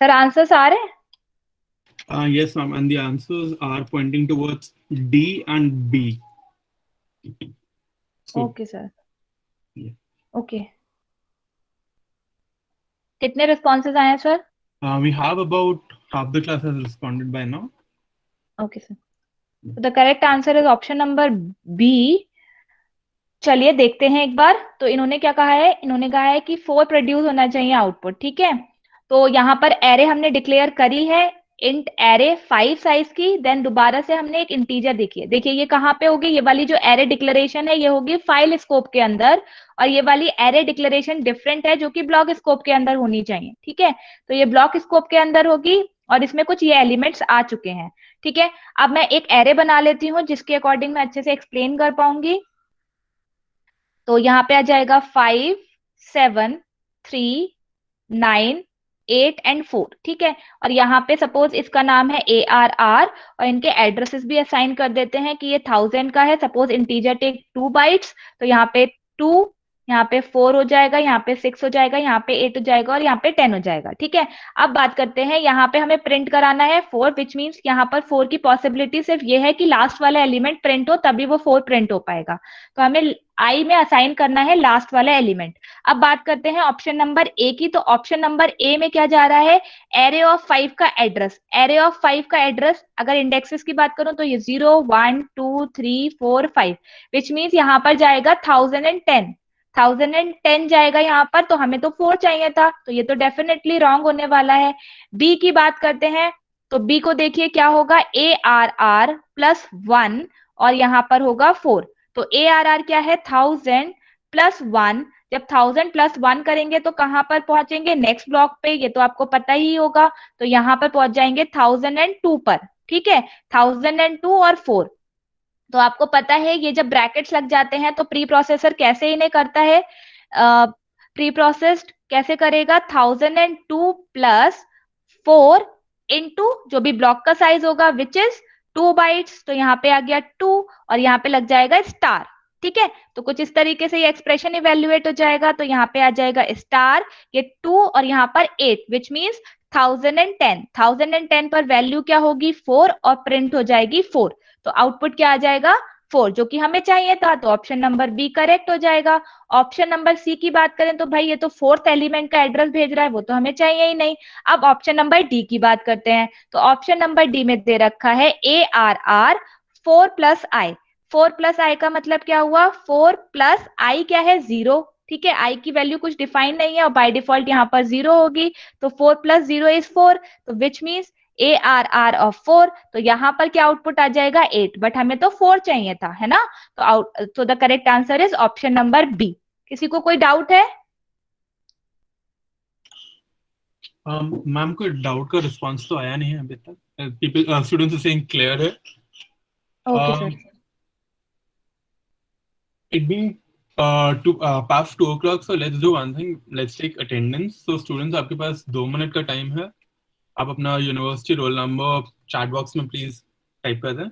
सर आंसर्स आ रहे हैं? yes ma'am, and the answers are pointing towards D and B. So okay sir, yeah. Okay. कितने रिस्पॉन्सेज आए हैं sir? We have about half the class has responded by now. Okay sir, the correct answer is option number B. चलिए देखते हैं एक बार। तो इन्होंने क्या कहा है? इन्होंने कहा है कि 4 प्रोड्यूस होना चाहिए आउटपुट, ठीक है। तो यहाँ पर एरे हमने डिक्लेयर करी है, इंट एरे 5 साइज की। देन दोबारा से हमने एक इंटीजर देखिए, देखिए ये कहाँ पे होगी? ये वाली जो एरे डिक्लेरेशन है ये होगी फाइल स्कोप के अंदर, और ये वाली एरे डिक्लेरेशन डिफरेंट है जो कि ब्लॉक स्कोप के अंदर होनी चाहिए, ठीक है। तो ये ब्लॉक स्कोप के अंदर होगी और इसमें कुछ ये एलिमेंट्स आ चुके हैं, ठीक है। अब मैं एक एरे बना लेती हूँ जिसके अकॉर्डिंग मैं अच्छे से एक्सप्लेन कर पाऊंगी। तो यहाँ पे आ जाएगा 5, 7, 3, 9, 8 एंड 4, ठीक है। और यहाँ पे सपोज इसका नाम है ARR, और इनके एड्रेसेस भी असाइन कर देते हैं कि ये 1000 का है। सपोज इंटीजर टेक 2 बाइट्स, तो यहाँ पे 2, यहाँ पे 4 हो जाएगा, यहाँ पे 6 हो जाएगा, यहाँ पे 8 हो जाएगा और यहाँ पे 10 हो जाएगा, ठीक है। अब बात करते हैं, यहाँ पे हमें प्रिंट कराना है 4, विच मीन्स यहाँ पर 4 की पॉसिबिलिटी सिर्फ ये है कि लास्ट वाला एलिमेंट प्रिंट हो, तभी वो 4 प्रिंट हो पाएगा। तो हमें आई में असाइन करना है लास्ट वाला एलिमेंट। अब बात करते हैं ऑप्शन नंबर ए की। तो ऑप्शन नंबर ए में क्या जा रहा है? एरे ऑफ 5 का एड्रेस। एरे ऑफ 5 का एड्रेस अगर इंडेक्सेस की बात करूं तो ये 0, 1, 2, 3, 4, 5, विच मीन्स यहाँ पर जाएगा 1010 जाएगा यहाँ पर। तो हमें तो 4 चाहिए था, तो ये तो डेफिनेटली रॉन्ग होने वाला है। बी की बात करते हैं, तो बी को देखिए क्या होगा, ARR प्लस 1 और यहाँ पर होगा 4। तो ARR क्या है, 1000 प्लस 1। जब 1000 प्लस 1 करेंगे तो कहां पर पहुंचेंगे, नेक्स्ट ब्लॉक पे, ये तो आपको पता ही होगा। तो यहाँ पर पहुंच जाएंगे 1002 पर, ठीक है, 1002 और 4। तो आपको पता है ये जब ब्रैकेट्स लग जाते हैं तो प्री प्रोसेसर कैसे इन्हें करता है, प्री प्रोसेस्ड कैसे करेगा, 1002 प्लस 4 इंटू जो भी ब्लॉक का साइज होगा विच इज 2 बाइट्स। तो यहाँ पे आ गया 2 और यहाँ पे लग जाएगा स्टार, ठीक है। तो कुछ इस तरीके से ये एक्सप्रेशन इवेल्युएट हो जाएगा। तो यहाँ पे आ जाएगा स्टार, ये 2 और यहाँ पर 8 विच मीन्स 1010। 1010 पर वैल्यू क्या होगी, 4 और प्रिंट हो जाएगी 4। तो आउटपुट क्या आ जाएगा, 4, जो कि हमें चाहिए था। तो ऑप्शन नंबर बी करेक्ट हो जाएगा। ऑप्शन नंबर सी की बात करें तो भाई ये तो 4th एलिमेंट का एड्रेस भेज रहा है, वो तो हमें चाहिए ही नहीं। अब ऑप्शन नंबर डी की बात करते हैं। तो ऑप्शन नंबर डी में दे रखा है ARR 4 प्लस आई। 4 प्लस आई का मतलब क्या हुआ, 4 प्लस आई क्या है, 0, ठीक है। आई की वैल्यू कुछ डिफाइन नहीं है और बाय डिफॉल्ट यहाँ पर 0 होगी। तो 4 प्लस 0 इज 4, तो विच मीन्स ARR ऑफ 4। तो यहाँ पर क्या आउटपुट आ जाएगा, 8, बट हमें तो 4 चाहिए था, है ना। तो the correct answer is option number B. किसी को कोई डाउट है? मैम कोई डाउट का रिस्पांस तो आया नहीं है अभी तक। People students are saying clear है। Okay sir. It being past 2 o'clock, so let's do one thing. Let's take attendance. So students, आपके पास 2 मिनट का टाइम है। आप अपना university roll number chat box में प्लीज टाइप कर दें।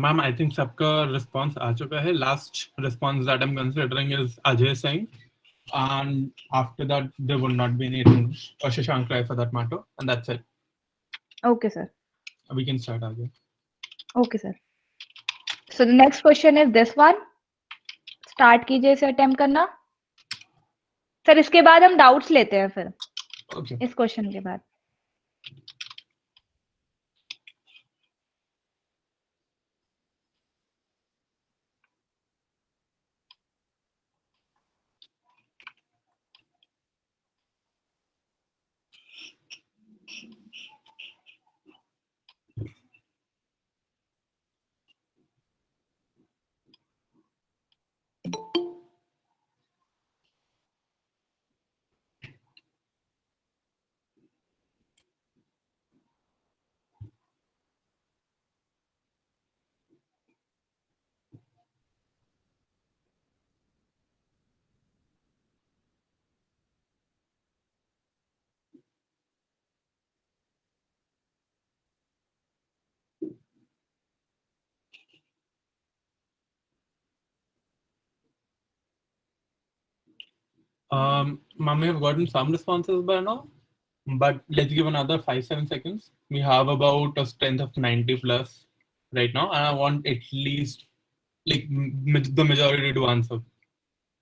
मैम आई थिंक सबका रिस्पांस आ चुका है। Last response that I am considering is Ajay Singh, and after that there will not be anything, or Shashank Rai for that matter, and that's it. Okay sir. We can start again. Okay sir. So the next question is this one. Start कीजिए इसे attempt करना। Sir इसके बाद हम doubts लेते हैं फिर, Okay. इस क्वेश्चन के बाद। Ma'am, we have gotten some responses by now, but let's give another 5-7 seconds. We have about a strength of 90 plus right now, and I want at least like the majority to answer.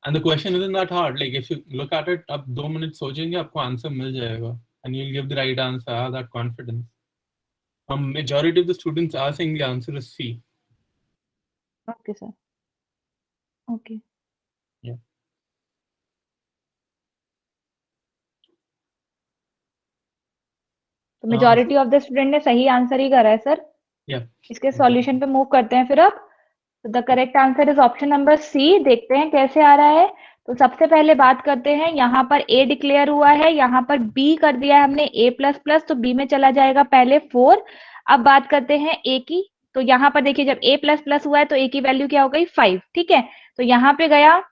And the question isn't that hard. Like if you look at it, आप 2 minute सोचेंगे आपको answer मिल जाएगा, and you'll give the right answer. I have that confidence. Majority of the students are saying the answer is C. Okay sir, okay. Yeah. तो majority of the student ने सही answer ही करा है sir. Yeah. इसके solution पे move करते हैं फिर अब। तो the correct answer is option number C. देखते हैं कैसे आ रहा है। तो सबसे पहले बात करते हैं, यहाँ पर ए डिक्लेयर हुआ है, यहाँ पर बी कर दिया है हमने ए प्लस प्लस, तो बी में चला जाएगा पहले 4। अब बात करते हैं ए की। तो यहाँ पर देखिए जब ए प्लस प्लस हुआ है तो ए की वैल्यू क्या हो गई 5, ठीक है। तो यहाँ पे गया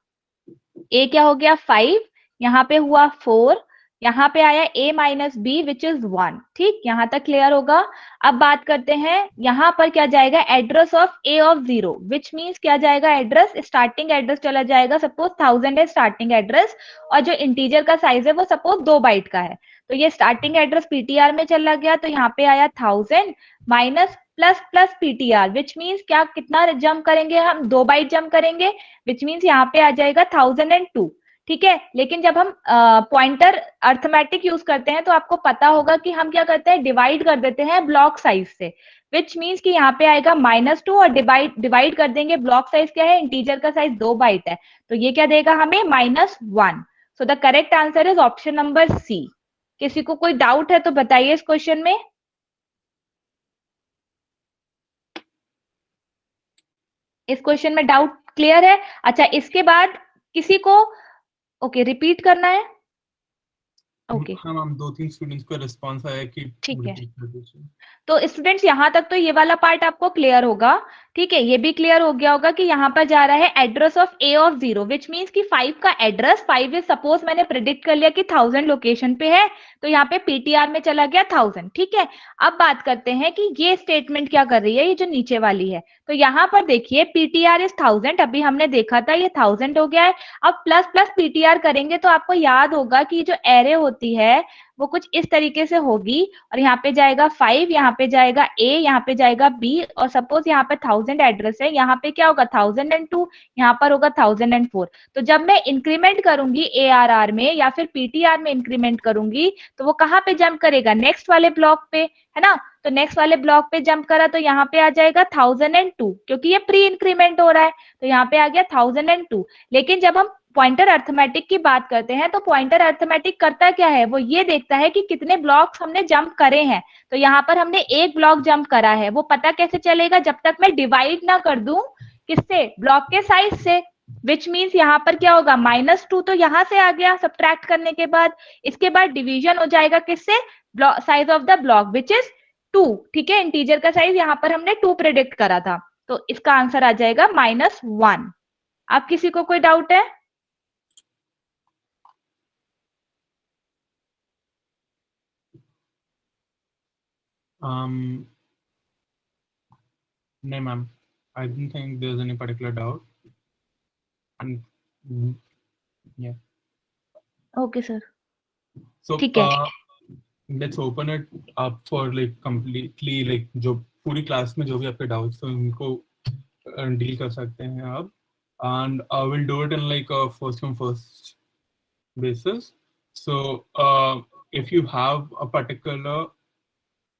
ए क्या हो गया 5, यहाँ पे हुआ 4, यहाँ पे आया a minus B which is 1, ठीक, यहाँ तक क्लियर होगा। अब बात करते हैं यहाँ पर क्या जाएगा, address of a of 0 which means क्या जाएगा, एड्रेस स्टार्टिंग एड्रेस चला जाएगा, सपोज 1000 है स्टार्टिंग एड्रेस, और जो इंटीजर का साइज है वो सपोज 2 बाइट का है। तो ये स्टार्टिंग एड्रेस पीटीआर में चला गया, तो यहाँ पे आया 1000 minus plus plus PTR which means क्या, कितना जंप करेंगे हम, 2 बाइट जंप करेंगे, विच मीन्स यहाँ पे आ जाएगा 1002, ठीक है। लेकिन जब हम पॉइंटर अर्थमेटिक यूज करते हैं तो आपको पता होगा कि हम क्या करते हैं, डिवाइड कर देते हैं ब्लॉक साइज से, विच मीन्स कि यहाँ पे आएगा -2 और डिवाइड कर देंगे, ब्लॉक साइज क्या है, इंटीजर का साइज 2 बाइट है, तो ये क्या देगा हमें -1। So the correct answer is option number C. किसी को कोई डाउट है तो बताइए इस क्वेश्चन में। इस क्वेश्चन में डाउट क्लियर है? अच्छा, इसके बाद किसी को ओके रिपीट करना है? ओके हाँ मैम, 2-3 स्टूडेंट्स का रिस्पांस आया कि ठीक है। रिपीट कर दीजिए। तो स्टूडेंट्स यहाँ तक तो ये वाला पार्ट आपको क्लियर होगा, ठीक है। ये भी क्लियर हो गया होगा कि यहाँ पर जा रहा है address of a of 0 which means कि 5 का एड्रेस, 5 इज सपोज मैंने प्रेडिक्ट कर लिया कि 1000 लोकेशन पे है, तो यहाँ पे पीटीआर में चला गया 1000, ठीक है। अब बात करते हैं कि ये स्टेटमेंट क्या कर रही है, ये जो नीचे वाली है, तो यहाँ पर देखिए पीटीआर इज 1000, अभी हमने देखा था ये 1000 हो गया है। अब प्लस प्लस पीटीआर करेंगे तो आपको याद होगा कि जो एरे होती है वो कुछ इस तरीके से होगी, और यहाँ पे जाएगा 5, यहाँ पे जाएगा a, यहाँ पे जाएगा b, और सपोज यहाँ पे 1000 एड्रेस है, यहाँ पे क्या होगा 1002, यहाँ पर होगा 1004। तो जब मैं इंक्रीमेंट करूंगी ARR में या फिर PTR में इंक्रीमेंट करूंगी तो वो कहाँ पे जंप करेगा, नेक्स्ट वाले ब्लॉक पे, है ना। तो नेक्स्ट वाले ब्लॉक पे जंप करा तो यहाँ पे आ जाएगा 1002, क्योंकि ये प्री इंक्रीमेंट हो रहा है, तो यहाँ पे आ गया 1002। लेकिन जब हम पॉइंटर अर्थमेटिक की बात करते हैं तो पॉइंटर अर्थमेटिक करता क्या है, वो ये देखता है कि कितने ब्लॉक्स हमने जंप करे हैं। तो यहाँ पर हमने एक ब्लॉक जंप करा है, वो पता कैसे चलेगा, जब तक मैं डिवाइड ना कर दूं किससे, ब्लॉक के साइज से, विच मीन्स यहाँ पर क्या होगा -2, तो यहाँ से आ गया सब्ट्रैक्ट करने के बाद। इसके बाद डिवीजन हो जाएगा किससे, size of the block which is 2, ठीक है। इंटीजर का साइज यहाँ पर हमने 2 प्रेडिक्ट करा था, तो इसका आंसर आ जाएगा -1। आप किसी को कोई डाउट है? No, ma'am. I don't think there's any particular doubt. And yeah. Okay, sir. So ठीक है। let's open it up for like completely like जो पूरी क्लास में जो भी आपके doubts हैं उनको deal कर सकते हैं आप, and I will do it in like a first come first basis. So if you have a particular,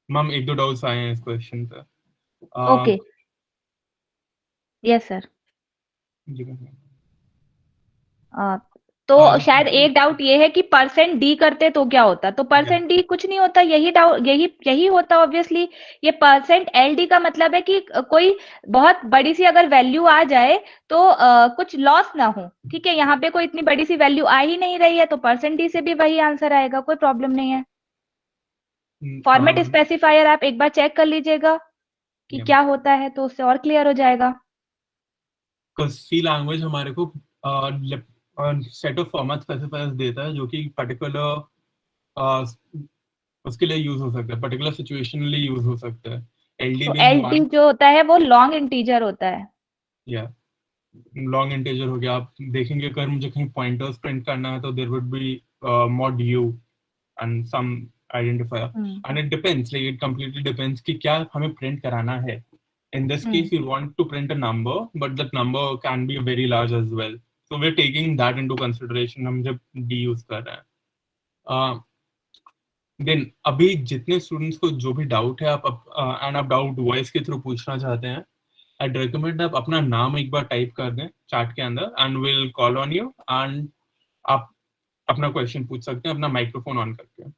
ma'am 1-2 doubts आए हैं इस क्वेश्चन पे। Okay yes sir. तो शायद एक डाउट ये है कि %d करते तो क्या होता, तो %d कुछ नहीं होता, यही डाउट यही होता ऑब्वियसली। ये %LD का मतलब है कि कोई बहुत बड़ी सी अगर वैल्यू आ जाए तो कुछ लॉस ना हो, ठीक है। यहाँ पे कोई इतनी बड़ी सी वैल्यू आ ही नहीं रही है, तो %d से भी वही आंसर आएगा, कोई प्रॉब्लम नहीं है। फॉर्मेट स्पेसिफायर आप एक बार चेक कर लीजिएगा कि क्या होता है, तो उससे और क्लियर हो जाएगा। सी लैंग्वेज हमारे को सेट ऑफ फॉर्मेट स्पेसिफायर्स देता है जो कि पर्टिकुलर उसके लिए यूज हो सकता है, पर्टिकुलर सिचुएशन लिए यूज हो सकता है। LD जो होता है वो लॉन्ग इंटीजर होता है, या लॉन्ग इंटीजर हो गया। आप देखेंगे अगर मुझे कहीं पॉइंटर्स प्रिंट करना है तो there would be mod u and some identifier and it depends, like it completely depends कि क्या हमें प्रिंट कराना है। In this case we want to print a number, but that number can be very large as well. So we're taking that into consideration हम जब D use कर रहे हैं. देन अभी जितने स्टूडेंट्स को जो भी डाउट है आप डाउट वॉइस के थ्रू पूछना चाहते हैं, आई रिकमेंड आप अपना नाम एक बार टाइप कर दें चैट के अंदर and will call on you and आप अपना क्वेश्चन पूछ सकते हैं अपना माइक्रोफोन ऑन करके.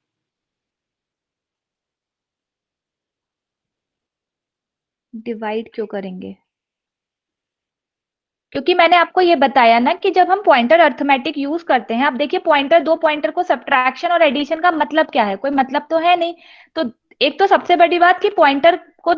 डिवाइड क्यों करेंगे? क्योंकि मैंने आपको ये बताया ना कि जब हम पॉइंटर अर्थमेटिक यूज करते हैं, आप देखिए पॉइंटर, दो पॉइंटर को सब्ट्रैक्शन और एडिशन का मतलब क्या है? कोई मतलब तो है नहीं. तो एक तो सबसे बड़ी बात कि पॉइंटर को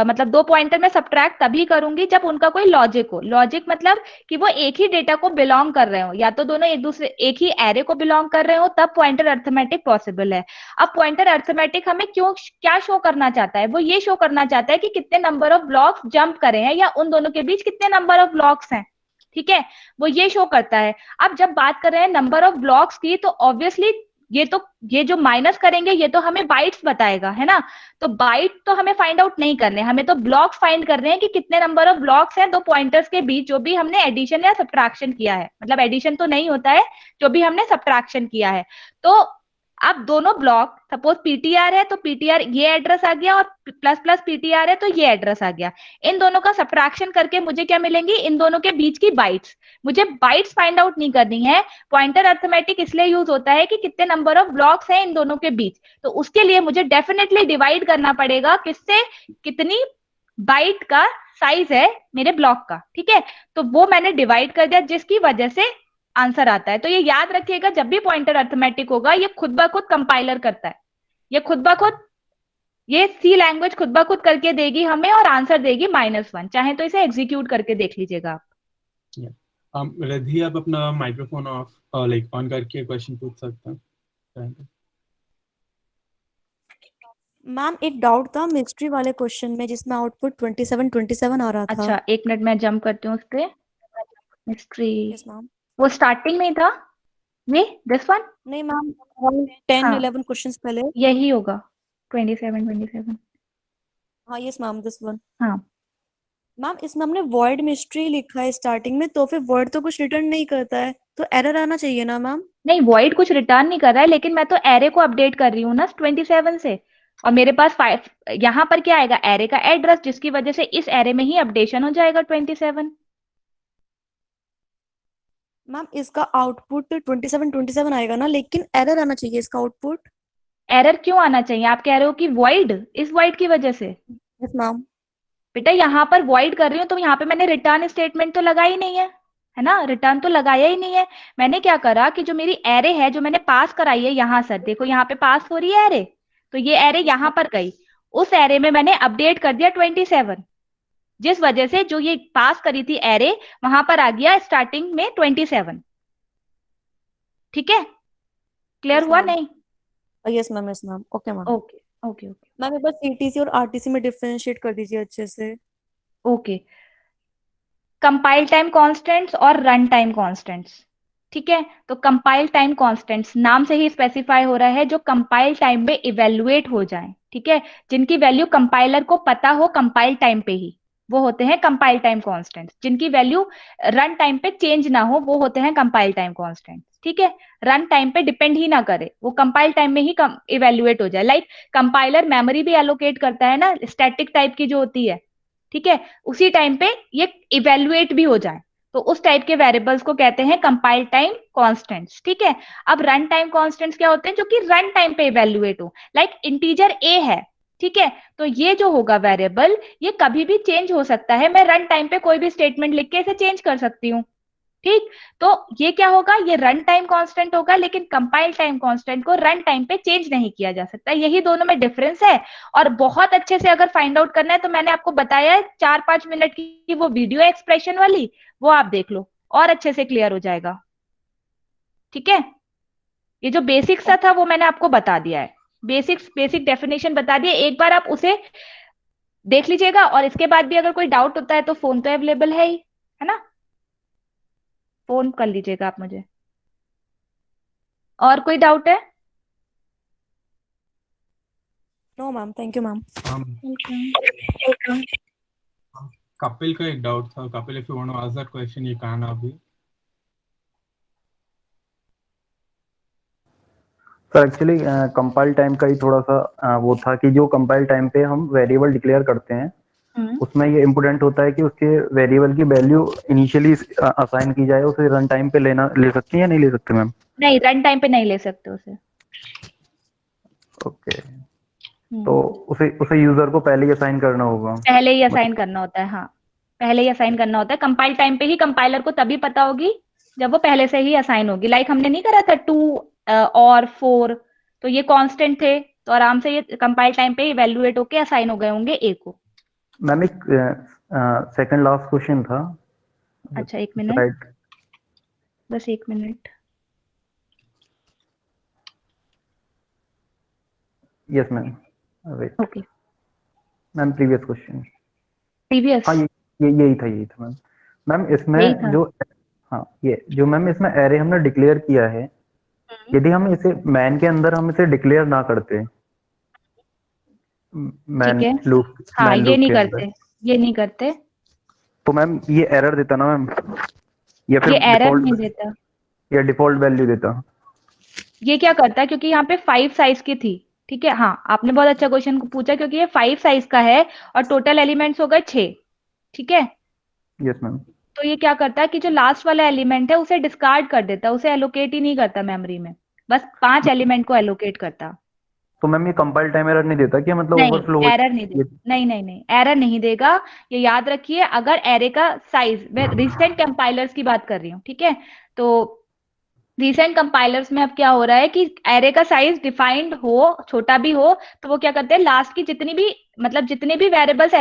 मतलब दो पॉइंटर में सब्ट्रैक्ट तभी करूंगी जब उनका कोई लॉजिक हो. लॉजिक मतलब कि वो एक ही डेटा को बिलोंग कर रहे हो, या तो दोनों एक ही एरे को बिलोंग कर रहे हो, तब पॉइंटर अर्थमेटिक पॉसिबल है. अब पॉइंटर अर्थमेटिक हमें क्या शो करना चाहता है? वो ये शो करना चाहता है कि कितने नंबर ऑफ ब्लॉक्स जंप करे हैं, या उन दोनों के बीच कितने नंबर ऑफ ब्लॉक्स हैं. ठीक है, वो ये शो करता है. अब जब बात कर रहे हैं नंबर ऑफ ब्लॉक्स की, तो ऑब्वियसली ये जो माइनस करेंगे ये तो हमें बाइट्स बताएगा, है ना. तो बाइट तो हमें फाइंड आउट नहीं करने, हमें तो ब्लॉक्स फाइंड कर रहे हैं कि कितने नंबर ऑफ ब्लॉक्स हैं दो पॉइंटर्स के बीच जो भी हमने एडिशन या सब्ट्रैक्शन किया है. मतलब एडिशन तो नहीं होता है, जो भी हमने सब्ट्रैक्शन किया है. तो अब दोनों ब्लॉक, सपोज पीटीआर है तो पीटीआर ये एड्रेस आ गया, और प्लस प्लस पीटीआर है तो ये एड्रेस आ गया. इन दोनों का सब्ट्रैक्शन करके मुझे क्या मिलेंगी? इन दोनों के बीच की बाइट्स. मुझे बाइट्स फाइंड आउट नहीं करनी है. पॉइंटर अर्थमेटिक इसलिए यूज होता है कि कितने नंबर ऑफ ब्लॉक्स हैं इन दोनों के बीच. तो उसके लिए मुझे डेफिनेटली डिवाइड करना पड़ेगा किससे, कितनी बाइट का साइज है मेरे ब्लॉक का. ठीक है, तो वो मैंने डिवाइड कर दिया, जिसकी वजह से आंसर आता है. तो ये याद रखिएगा, जब भी पॉइंटर अर्थमेटिक होगा ये खुद ब खुद कंपाइलर करता है. ये खुद ब खुद, ये सी लैंग्वेज खुद ब खुद करके देगी हमें और आंसर देगी -1. चाहे तो इसे एग्जीक्यूट करके देख लीजिएगा आप. रिद्धि आप अपना माइक्रोफोन ऑफ लाइक ऑन करके क्वेश्चन पूछ सकते हैं. मैम एक डाउट था मिस्ट्री वाले क्वेश्चन में जिसमें आउटपुट 27 आ रहा था. अच्छा, 1 मिनट में जंप करती हूँ उस पे. Mystery yes ma'am. वो स्टार्टिंग में ही था, ये दिस वन. नहीं मैम, 10-11 क्वेश्चंस पहले. यही होगा 27. हाँ यस मैम, दिस वन. हाँ मैम इसमें हमने वॉइड मिस्ट्री लिखा है स्टार्टिंग में, तो फिर वर्ड तो कुछ रिटर्न नहीं करता है, तो एरर आना चाहिए ना मैम. नहीं, वॉइड कुछ रिटर्न नहीं कर रहा है, लेकिन मैं तो एरे को अपडेट कर रही हूँ ना 27 से. और मेरे पास 5 यहाँ पर क्या आएगा? एरे का एड्रेस, जिसकी वजह से इस एरे में ही अपडेशन हो जाएगा 27. मैम इसका आउटपुट 27 आएगा ना, लेकिन एरर आना चाहिए इसका आउटपुट. एरर क्यों आना चाहिए? आप कह रहे हो कि वॉइड, इस वॉइड की वजह से. Yes ma'am. बेटा यहाँ पर वॉइड कर रही हूँ तो यहाँ पे मैंने रिटर्न स्टेटमेंट तो लगाई नहीं है ना. रिटर्न तो लगाया ही नहीं है. मैंने क्या करा कि जो मेरी एरे है, जो मैंने पास कराई है यहाँ सर, देखो यहाँ पे पास हो रही है एरे, तो ये एरे यहाँ पर गई. उस एरे में मैंने अपडेट कर दिया 27, जिस वजह से जो ये पास करी थी एरे, वहां पर आ गया स्टार्टिंग में 27. ठीक है, क्लियर हुआ? नहीं? Yes ma'am, yes ma'am. Okay ma'am. Okay okay okay ma'am एक बार सीटीसी और आरटीसी में डिफरेंशिएट कर दीजिए अच्छे से. ओके. कंपाइल टाइम कांस्टेंट्स और रन टाइम कांस्टेंट्स. ठीक है, तो कंपाइल टाइम कांस्टेंट्स नाम से ही स्पेसिफाई हो रहा है जो कंपाइल टाइम में इवेल्युएट हो जाएं. ठीक है, जिनकी वैल्यू कंपाइलर को पता हो कंपाइल टाइम पे ही, वो होते हैं कंपाइल टाइम कांस्टेंट्स. जिनकी वैल्यू रन टाइम पे चेंज ना हो, वो होते हैं कंपाइल टाइम कांस्टेंट्स. ठीक है, रन टाइम पे डिपेंड ही ना करे, वो कंपाइल टाइम में ही इवेल्युएट हो जाए. लाइक कंपाइलर मेमोरी भी एलोकेट करता है ना, स्टैटिक टाइप की जो होती है. ठीक है, उसी टाइम पे ये इवेल्युएट भी हो जाए, तो उस टाइप के वेरिएबल्स को कहते हैं कंपाइल टाइम कांस्टेंट्स. ठीक है, अब रन टाइम कांस्टेंट्स क्या होते हैं? जो कि रन टाइम पे इवेल्युएट हो. लाइक इंटीजर ए है, ठीक है, तो ये जो होगा वेरिएबल, ये कभी भी चेंज हो सकता है. मैं रन टाइम पे कोई भी स्टेटमेंट लिख के इसे चेंज कर सकती हूँ. ठीक, तो ये क्या होगा? ये रन टाइम कांस्टेंट होगा, लेकिन कंपाइल टाइम कांस्टेंट को रन टाइम पे चेंज नहीं किया जा सकता. यही दोनों में डिफरेंस है. और बहुत अच्छे से अगर फाइंड आउट करना है तो मैंने आपको बताया है 4-5 मिनट की वो वीडियो एक्सप्रेशन वाली, वो आप देख लो और अच्छे से क्लियर हो जाएगा. ठीक है, ये जो बेसिक सा था वो मैंने आपको बता दिया है. बेसिक डेफिनेशन बता दिए, एक बार आप उसे देख लीजिएगा. और इसके बाद भी अगर कोई डाउट होता है तो फोन तो अवेलेबल है ही, है ना. फोन कर लीजिएगा आप मुझे. और कोई डाउट है? No ma'am, thank you ma'am. Kapil का एक डाउट था. Kapil, if you want to ask that question you can अभी. सर एक्चुअली कंपाइल टाइम का ही थोड़ा सा वो था कि जो कंपाइल टाइम पे हम वेरिएबल डिक्लेयर करते हैं उसमें ये इम्पोर्टेंट होता है कि उसके वेरिएबल की वैल्यू इनिशियली असाइन की जाए, उसे रन टाइम पे ले सकती है या नहीं ले सकते मैम? नहीं, रन टाइम पे नहीं ले सकते उसे। ओके, तो उसे यूजर को पहले ही असाइन करना होगा। पहले ही असाइन करना होता है, हाँ, पहले ही असाइन करना होता है। कंपाइल टाइम पे ही कंपाइलर को तभी पता होगी जब वो पहले से ही असाइन होगी। लाइक हमने नहीं करा था 2 और 4, तो ये कांस्टेंट थे, तो आराम से ये कंपाइल टाइम पे इवैल्यूएट होके असाइन हो गए होंगे ए को। मैम एक सेकंड लास्ट क्वेश्चन था। अच्छा, 1 मिनट, राइट, बस 1 minute. Yes ma'am, wait okay, ma'am, previous question. Previous हाँ, यही था मैम। मैम इसमें यही था। जो, हाँ ये जो मैम इसमें एरे हमने डिक्लेयर किया है, यदि हम इसे मैन के अंदर हम इसे डिक्लेयर ना करते, मैन ठीक है, लूप, हाँ, मैन ये लूप नहीं के करते, अंदर, ये नहीं करते, तो मैम ये एरर देता ना मैम, या फिर ये एरर नहीं डिफॉल्ट, देता। या डिफॉल्ट वैल्यू देता? ये क्या करता है, क्योंकि यहाँ पे 5 साइज की थी, ठीक है, हाँ, आपने बहुत अच्छा क्वेश्चन पूछा, क्योंकि ये 5 साइज का है और टोटल एलिमेंट्स हो गए 6, ठीक है। Yes ma'am. तो ये क्या करता है कि जो लास्ट वाला एलिमेंट है उसे डिस्कार्ड कर देता है, उसे एलोकेट ही नहीं करता मेमोरी में, बस 5 एलिमेंट को एलोकेट करता। तो मैम ये कंपाइल टाइम एरर नहीं देता कि मतलब नहीं, ओवरफ्लो हो? एरर नहीं देगा, नहीं, एरर नहीं देगा। ये याद रखिए, अगर एरे का साइज, मैं रिसेंट कंपाइलर्स की बात कर रही हूँ, ठीक है, तो रिसेंट कंपाइलर्स में अब क्या हो रहा है कि एरे का साइज डिफाइंड हो, छोटा भी हो, तो वो क्या करते हैं, लास्ट की जितनी भी, मतलब जितने भी वेरिएबल्स